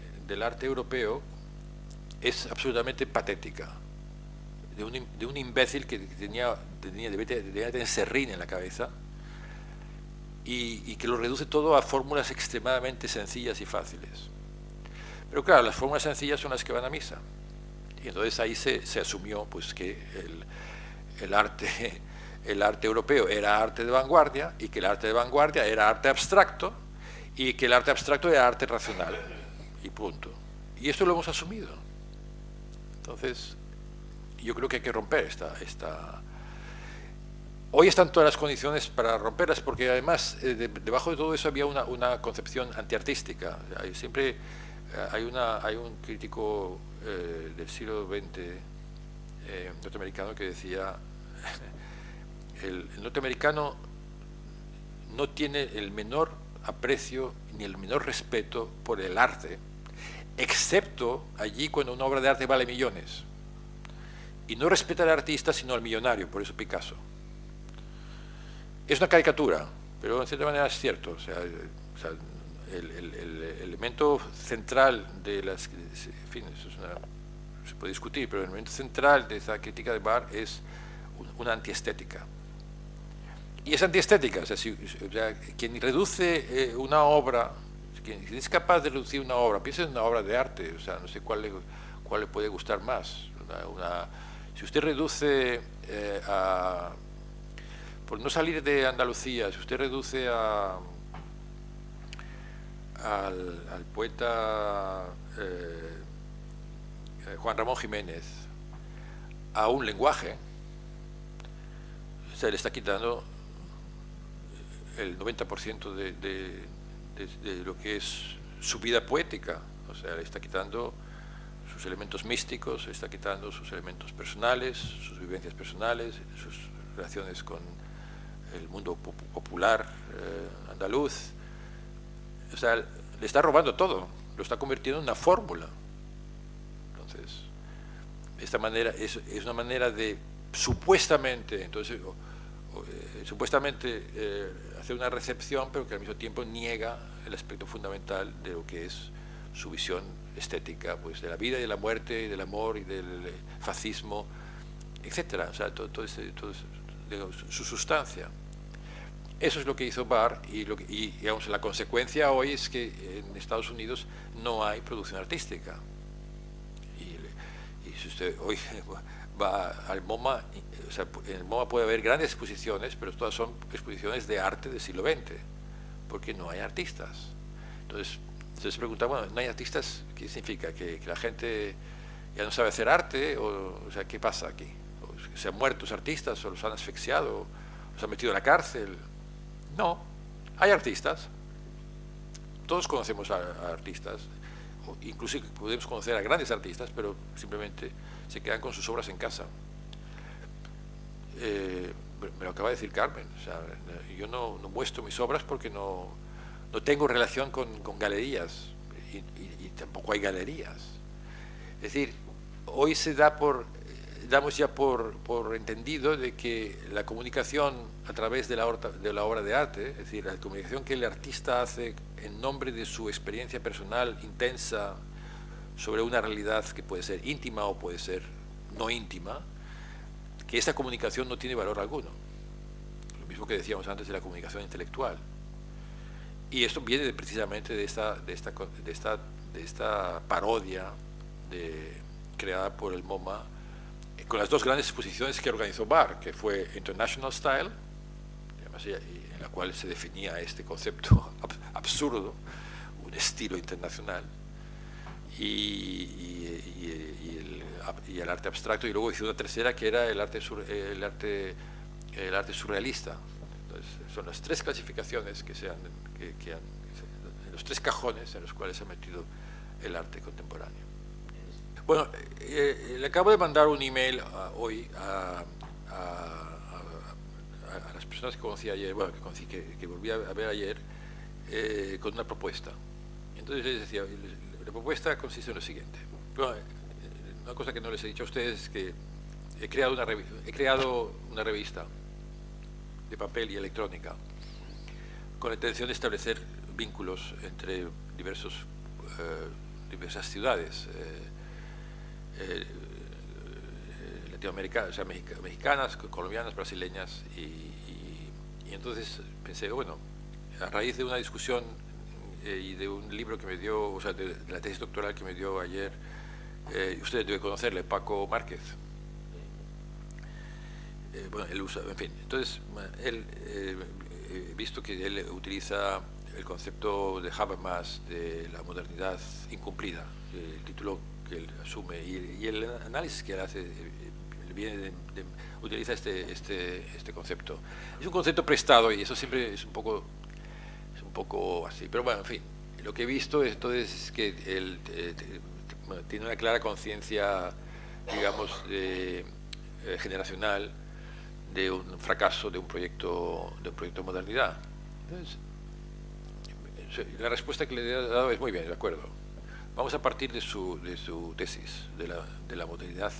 europeo, es absolutamente patética. de un imbécil que debería tener serrín en la cabeza y que lo reduce todo a fórmulas extremadamente sencillas y fáciles. Pero claro, las fórmulas sencillas son las que van a misa. Y entonces ahí se asumió pues, que el arte europeo era arte de vanguardia y que el arte de vanguardia era arte abstracto y que el arte abstracto era arte racional. Y punto. Y esto lo hemos asumido. Entonces, yo creo que hay que romper esta... Hoy están todas las condiciones para romperlas, porque además debajo de todo eso había una concepción antiartística. Siempre hay un crítico del siglo XX norteamericano que decía el norteamericano no tiene el menor aprecio ni el menor respeto por el arte, excepto allí cuando una obra de arte vale millones. Y no respeta al artista sino al millonario, por eso Picasso. Es una caricatura, pero en cierta manera es cierto. O sea, el elemento central de las... En fin, eso se puede discutir, pero el elemento central de esa crítica de Barr es una antiestética. Y es antiestética, o sea, quien reduce una obra, quien es capaz de reducir una obra, piensa en una obra de arte, o sea, no sé cuál le puede gustar más. Si usted reduce por no salir de Andalucía, si usted reduce al poeta Juan Ramón Jiménez a un lenguaje, se le está quitando el 90% de lo que es su vida poética. O sea, le está quitando sus elementos místicos, le está quitando sus elementos personales, sus vivencias personales, sus relaciones con el mundo popular andaluz. O sea, le está robando todo, lo está convirtiendo en una fórmula. Entonces, de esta manera es una manera de supuestamente, hacer una recepción, pero que al mismo tiempo niega el aspecto fundamental de lo que es su visión estética, pues de la vida y de la muerte, y del amor y del fascismo, etcétera. O sea, todo su sustancia. Eso es lo que hizo Barr y digamos, la consecuencia hoy es que en Estados Unidos no hay producción artística. Y si usted hoy va al MoMA, o sea, en el MoMA puede haber grandes exposiciones, pero todas son exposiciones de arte del siglo XX, porque no hay artistas. Entonces se pregunta, bueno, ¿no hay artistas? ¿Qué significa? ¿Que la gente ya no sabe hacer arte? O sea, ¿qué pasa aquí? ¿O se han muerto los artistas o los han asfixiado? ¿O los han metido en la cárcel? No, hay artistas. Todos conocemos a artistas, incluso podemos conocer a grandes artistas, pero simplemente se quedan con sus obras en casa. Me lo acaba de decir Carmen. O sea, yo no muestro mis obras porque no tengo relación con galerías y tampoco hay galerías. Es decir, hoy damos ya por entendido de que la comunicación a través de la obra de arte, es decir, la comunicación que el artista hace en nombre de su experiencia personal intensa sobre una realidad que puede ser íntima o puede ser no íntima, que esa comunicación no tiene valor alguno. Lo mismo que decíamos antes de la comunicación intelectual. Y esto viene precisamente de esta parodia creada por el MoMA, con las dos grandes exposiciones que organizó Barr, que fue International Style, en la cual se definía este concepto absurdo, un estilo internacional, y el arte abstracto, y luego hizo una tercera que era el arte surrealista. Entonces, son las tres clasificaciones en los tres cajones en los cuales se ha metido el arte contemporáneo. Bueno, le acabo de mandar un email hoy a las personas que conocí ayer, bueno, que volví a ver ayer, con una propuesta. Entonces les decía, la propuesta consiste en lo siguiente. Bueno, una cosa que no les he dicho a ustedes es que he creado una revista de papel y electrónica con la intención de establecer vínculos entre diversas ciudades latinoamericanas, o sea, mexicanas, colombianas, brasileñas, y entonces pensé, bueno, a raíz de una discusión y de un libro que me dio, o sea, de la tesis doctoral que me dio ayer, usted debe conocerle, Paco Márquez. Bueno, él usa, en fin, entonces, él, he visto que él utiliza el concepto de Habermas de la modernidad incumplida, el título que él asume, y el análisis que él hace utiliza este concepto. Es un concepto prestado y eso siempre es un poco así, pero bueno, en fin, lo que he visto entonces es que él tiene una clara conciencia, digamos, generacional de un fracaso de un proyecto de modernidad. Entonces, la respuesta que le he dado es muy bien, de acuerdo. Vamos a partir de su tesis, de la modernidad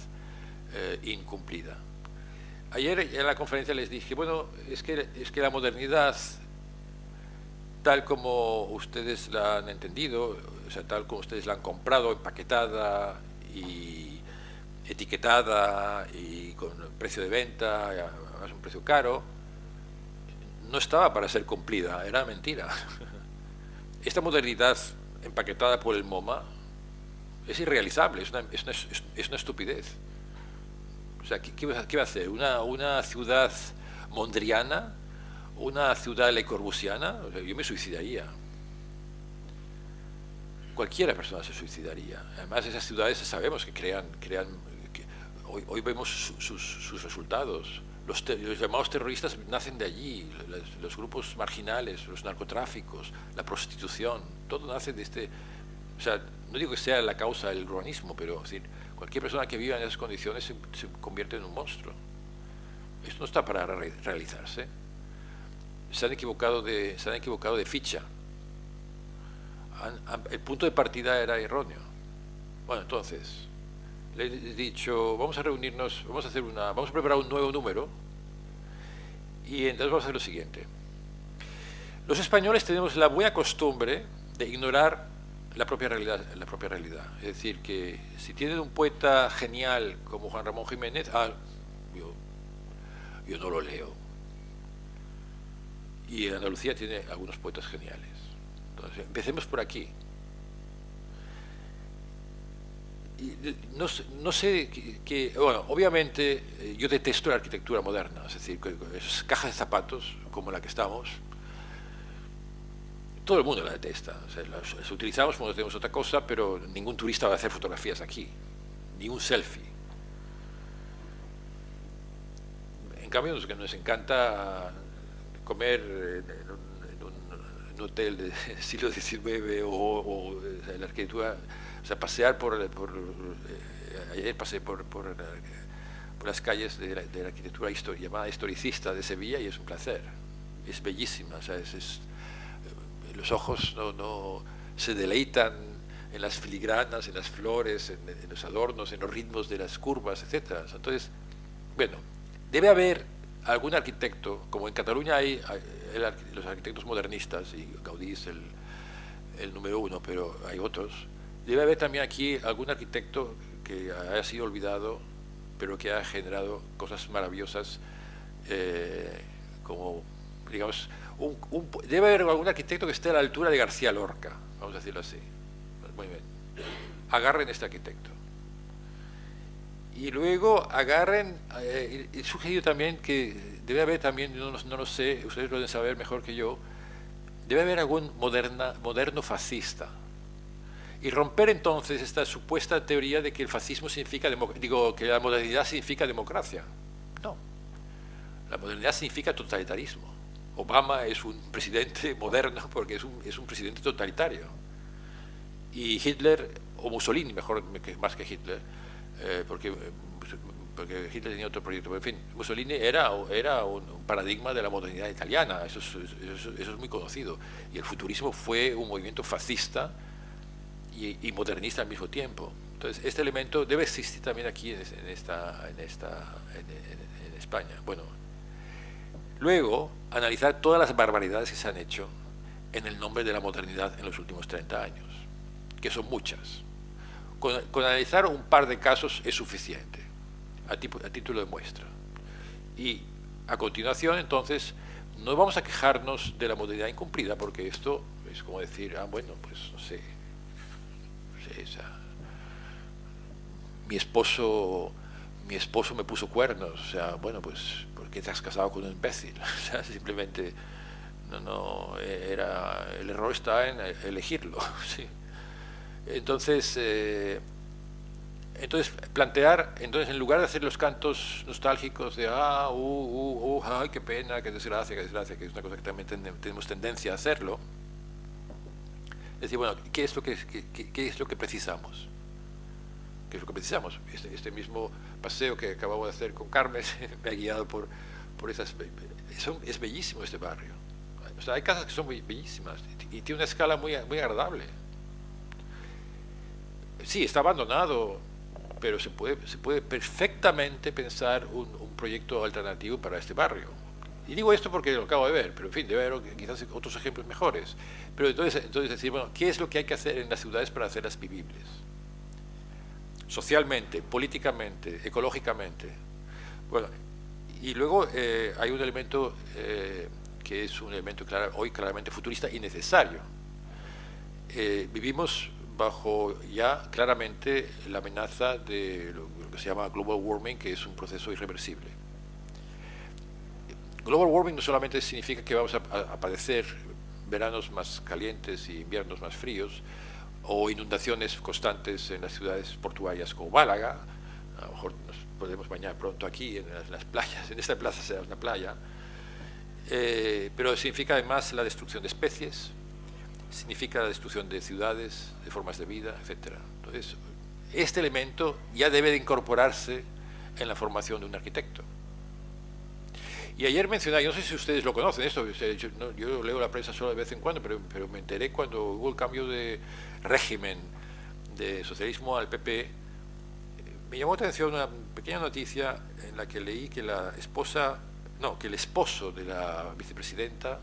incumplida. Ayer en la conferencia les dije, bueno, es que la modernidad, tal como ustedes la han entendido, o sea, tal como ustedes la han comprado, empaquetada y etiquetada y con precio de venta, además un precio caro, no estaba para ser cumplida, era mentira. Esta modernidad empaquetada por el MoMA es irrealizable, es una estupidez. O sea, ¿qué va a hacer? ¿Una ciudad mondriana? ¿Una ciudad le Corbusiana? O sea, yo me suicidaría. Cualquiera persona se suicidaría. Además, esas ciudades sabemos que crean hoy vemos sus resultados. Los llamados terroristas nacen de allí, los grupos marginales, los narcotráficos, la prostitución, todo nace de este... O sea, no digo que sea la causa del urbanismo, pero es decir, cualquier persona que viva en esas condiciones se convierte en un monstruo. Esto no está para realizarse. Se han equivocado de ficha. El punto de partida era erróneo. Bueno, entonces, le he dicho, vamos a reunirnos, vamos a preparar un nuevo número y entonces vamos a hacer lo siguiente. Los españoles tenemos la buena costumbre de ignorar la propia realidad. Es decir, que si tienen un poeta genial como Juan Ramón Jiménez, yo no lo leo. Y Andalucía tiene algunos poetas geniales. Entonces, empecemos por aquí. Y no sé bueno, obviamente yo detesto la arquitectura moderna, es decir, esas cajas de zapatos como la que estamos, todo el mundo la detesta. O sea, las utilizamos cuando tenemos otra cosa, pero ningún turista va a hacer fotografías aquí, ni un selfie. En cambio, nos encanta comer en un hotel del siglo XIX o la arquitectura, o sea, pasear ayer pasé por las calles de la arquitectura llamada historicista de Sevilla y es un placer, es bellísima, o sea, los ojos no se deleitan en las filigranas, en las flores, en los adornos, en los ritmos de las curvas, etc. Entonces, bueno, debe haber algún arquitecto, como en Cataluña hay los arquitectos modernistas, y Gaudí es el número uno, pero hay otros. Debe haber también aquí algún arquitecto que haya sido olvidado, pero que ha generado cosas maravillosas, como, digamos, debe haber algún arquitecto que esté a la altura de García Lorca, vamos a decirlo así. Muy bien. Agarren este arquitecto. Y luego agarren, he sugerido también que debe haber también, no lo sé, ustedes lo deben saber mejor que yo, debe haber algún moderno fascista. Y romper entonces esta supuesta teoría de que el fascismo significa, que la modernidad significa democracia. No, la modernidad significa totalitarismo. Obama es un presidente moderno porque es un presidente totalitario. Y Hitler, o Mussolini, más que Hitler, porque Hitler tenía otro proyecto, pero en fin, Mussolini era un paradigma de la modernidad italiana, eso es muy conocido. Y el futurismo fue un movimiento fascista y modernista al mismo tiempo. Entonces, este elemento debe existir también aquí en España. Bueno, luego, analizar todas las barbaridades que se han hecho en el nombre de la modernidad en los últimos 30 años, que son muchas. Con analizar un par de casos es suficiente. a título de muestra. Y a continuación, entonces, no vamos a quejarnos de la modernidad incumplida, porque esto es como decir, bueno, pues no sé, o sea, mi esposo me puso cuernos, o sea, bueno, pues, ¿por qué te has casado con un imbécil? O sea, simplemente, el error está en elegirlo, ¿sí? Entonces, plantear, en lugar de hacer los cantos nostálgicos de ay, qué pena, qué desgracia, que es una cosa que también tenemos tendencia a hacerlo, decir, bueno, ¿qué es lo que precisamos? ¿Qué es lo que precisamos? Este mismo paseo que acabamos de hacer con Carmen me ha guiado por esas... Es bellísimo este barrio. O sea, hay casas que son muy bellísimas y tiene una escala muy, muy agradable. Sí, está abandonado, pero se puede perfectamente pensar un proyecto alternativo para este barrio. Y digo esto porque lo acabo de ver, pero en fin, debe haber quizás otros ejemplos mejores. Pero entonces decir, bueno, ¿qué es lo que hay que hacer en las ciudades para hacerlas vivibles? Socialmente, políticamente, ecológicamente. Bueno, y luego hay un elemento que es un elemento hoy claramente futurista y necesario. Vivimos bajo ya claramente la amenaza de lo que se llama global warming, que es un proceso irreversible. Global warming no solamente significa que vamos a padecer veranos más calientes y inviernos más fríos, o inundaciones constantes en las ciudades portuarias como Málaga. A lo mejor nos podemos bañar pronto aquí en las playas, en esta plaza será una playa, pero significa además la destrucción de especies, significa la destrucción de ciudades, de formas de vida, etc. Entonces, este elemento ya debe de incorporarse en la formación de un arquitecto. Y ayer mencionaba, yo no sé si ustedes lo conocen, esto, yo leo la prensa solo de vez en cuando, pero me enteré cuando hubo el cambio de régimen de socialismo al PP. Me llamó la atención una pequeña noticia en la que leí que que el esposo de la vicepresidenta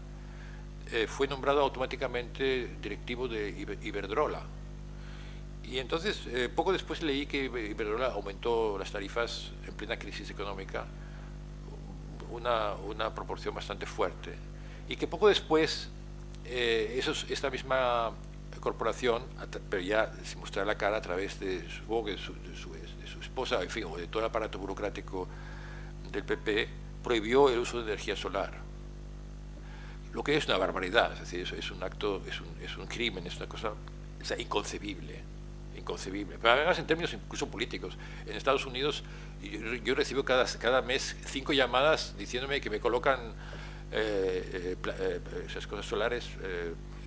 fue nombrado automáticamente directivo de Iberdrola. Y entonces, poco después leí que Iberdrola aumentó las tarifas en plena crisis económica, una proporción bastante fuerte, y que poco después esta misma corporación, pero ya sin mostrar la cara a través de su esposa, en fin, o de todo el aparato burocrático del PP, prohibió el uso de energía solar, lo que es una barbaridad. Es decir, es un acto, es un crimen, es una cosa, o sea, inconcebible, pero además en términos incluso políticos. En Estados Unidos yo recibo cada mes 5 llamadas diciéndome que me colocan esas cosas solares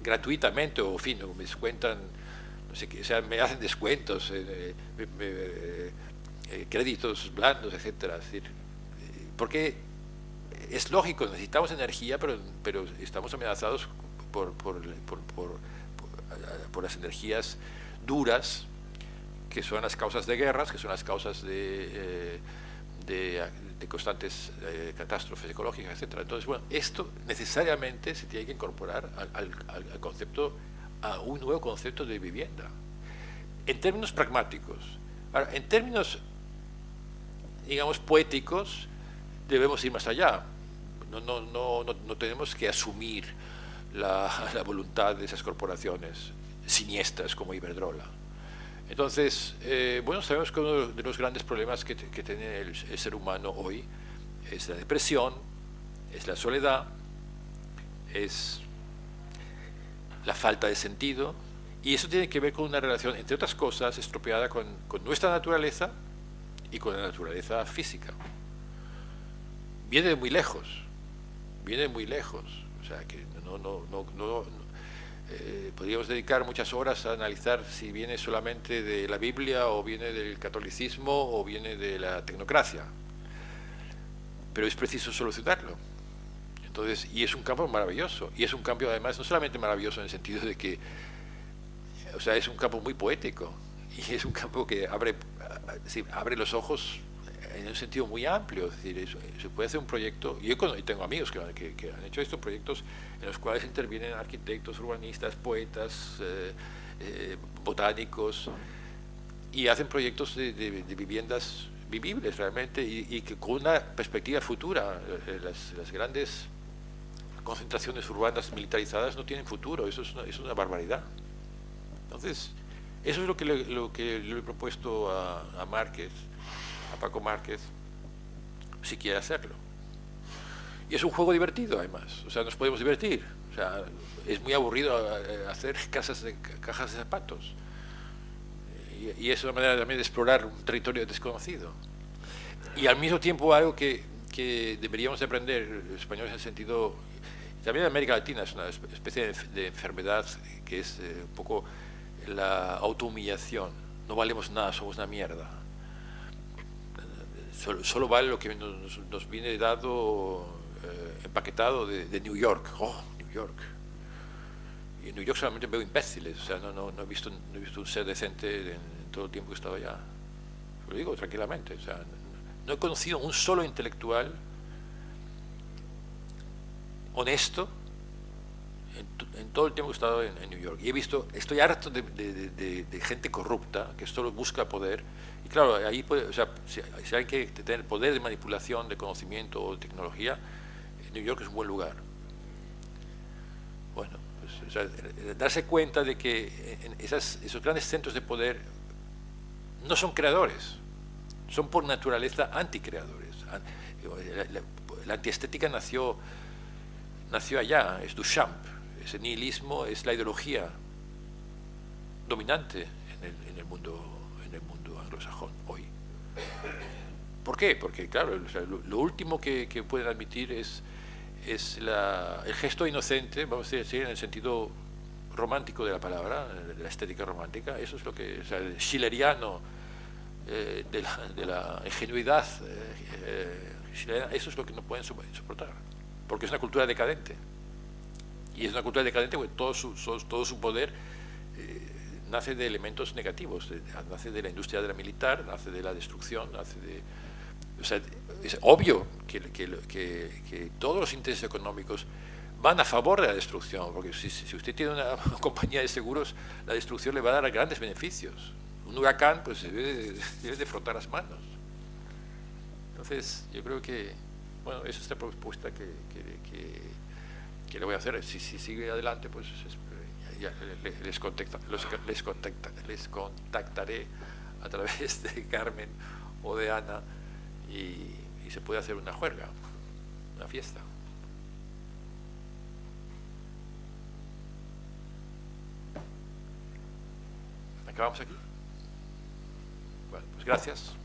gratuitamente, o en fin, me descuentan, no sé qué, o sea, me hacen descuentos, créditos blandos, etcétera. Es decir, porque es lógico, necesitamos energía, pero estamos amenazados por las energías duras, que son las causas de guerras, que son las causas de constantes catástrofes ecológicas, etc. Entonces, bueno, esto necesariamente se tiene que incorporar al concepto, a un nuevo concepto de vivienda, en términos pragmáticos. Ahora, en términos, digamos, poéticos, debemos ir más allá. No tenemos que asumir la voluntad de esas corporaciones siniestras como Iberdrola. Entonces, bueno, sabemos que uno de los grandes problemas que tiene el ser humano hoy es la depresión, es la soledad, es la falta de sentido, y eso tiene que ver con una relación, entre otras cosas, estropeada con nuestra naturaleza y con la naturaleza física. Viene de muy lejos, o sea que podríamos dedicar muchas horas a analizar si viene solamente de la Biblia, o viene del catolicismo, o viene de la tecnocracia, pero es preciso solucionarlo. Entonces, y es un campo maravilloso, y es un cambio además no solamente maravilloso en el sentido de que, o sea, es un campo muy poético, y es un campo que abre los ojos en un sentido muy amplio. Es decir, se puede hacer un proyecto, y yo tengo amigos que han hecho estos proyectos en los cuales intervienen arquitectos, urbanistas, poetas, botánicos, y hacen proyectos de viviendas vivibles realmente y que con una perspectiva futura. Las grandes concentraciones urbanas militarizadas no tienen futuro, eso es una barbaridad. Entonces, eso es lo que le he propuesto a Márquez, a Paco Márquez, si quiere hacerlo. Y es un juego divertido, además, o sea, nos podemos divertir. O sea, es muy aburrido hacer cajas de zapatos. Y es una manera también de explorar un territorio desconocido. Y al mismo tiempo algo que deberíamos de aprender los españoles en el sentido, también en América Latina es una especie de enfermedad que es un poco la autohumillación. No valemos nada, somos una mierda. Solo vale lo que nos viene dado, empaquetado de New York. Oh, New York. Y en New York solamente veo imbéciles, o sea, no he visto un ser decente en todo el tiempo que he estado allá. Lo digo tranquilamente, o sea, no he conocido un solo intelectual honesto en todo el tiempo que he estado en New York. Y estoy harto de gente corrupta que solo busca poder. Y claro, ahí o sea, si hay que tener poder de manipulación, de conocimiento o de tecnología, New York es un buen lugar. Bueno, pues, o sea, darse cuenta de que esos grandes centros de poder no son creadores, son por naturaleza anticreadores. La antiestética nació allá, es Duchamp. Ese nihilismo es la ideología dominante en el mundo anglosajón hoy. ¿Por qué? Porque, claro, o sea, lo último que pueden admitir es el gesto inocente, vamos a decir, en el sentido romántico de la palabra, de la estética romántica. Eso es lo que, o sea, el schilleriano, de la ingenuidad schilleriana, eso es lo que no pueden soportar, porque es una cultura decadente. Y es una cultura decadente porque todo su poder nace de elementos negativos, nace de la industria de la militar, nace de la destrucción, o sea, es obvio que todos los intereses económicos van a favor de la destrucción, porque si usted tiene una compañía de seguros, la destrucción le va a dar grandes beneficios. Un huracán, pues, debe de frotar las manos. Entonces, yo creo que, bueno, esa es la propuesta que le voy a hacer. Si sigue adelante, pues ya les contactaré a través de Carmen o de Ana y se puede hacer una juerga, una fiesta. ¿Acabamos aquí? Bueno, pues gracias.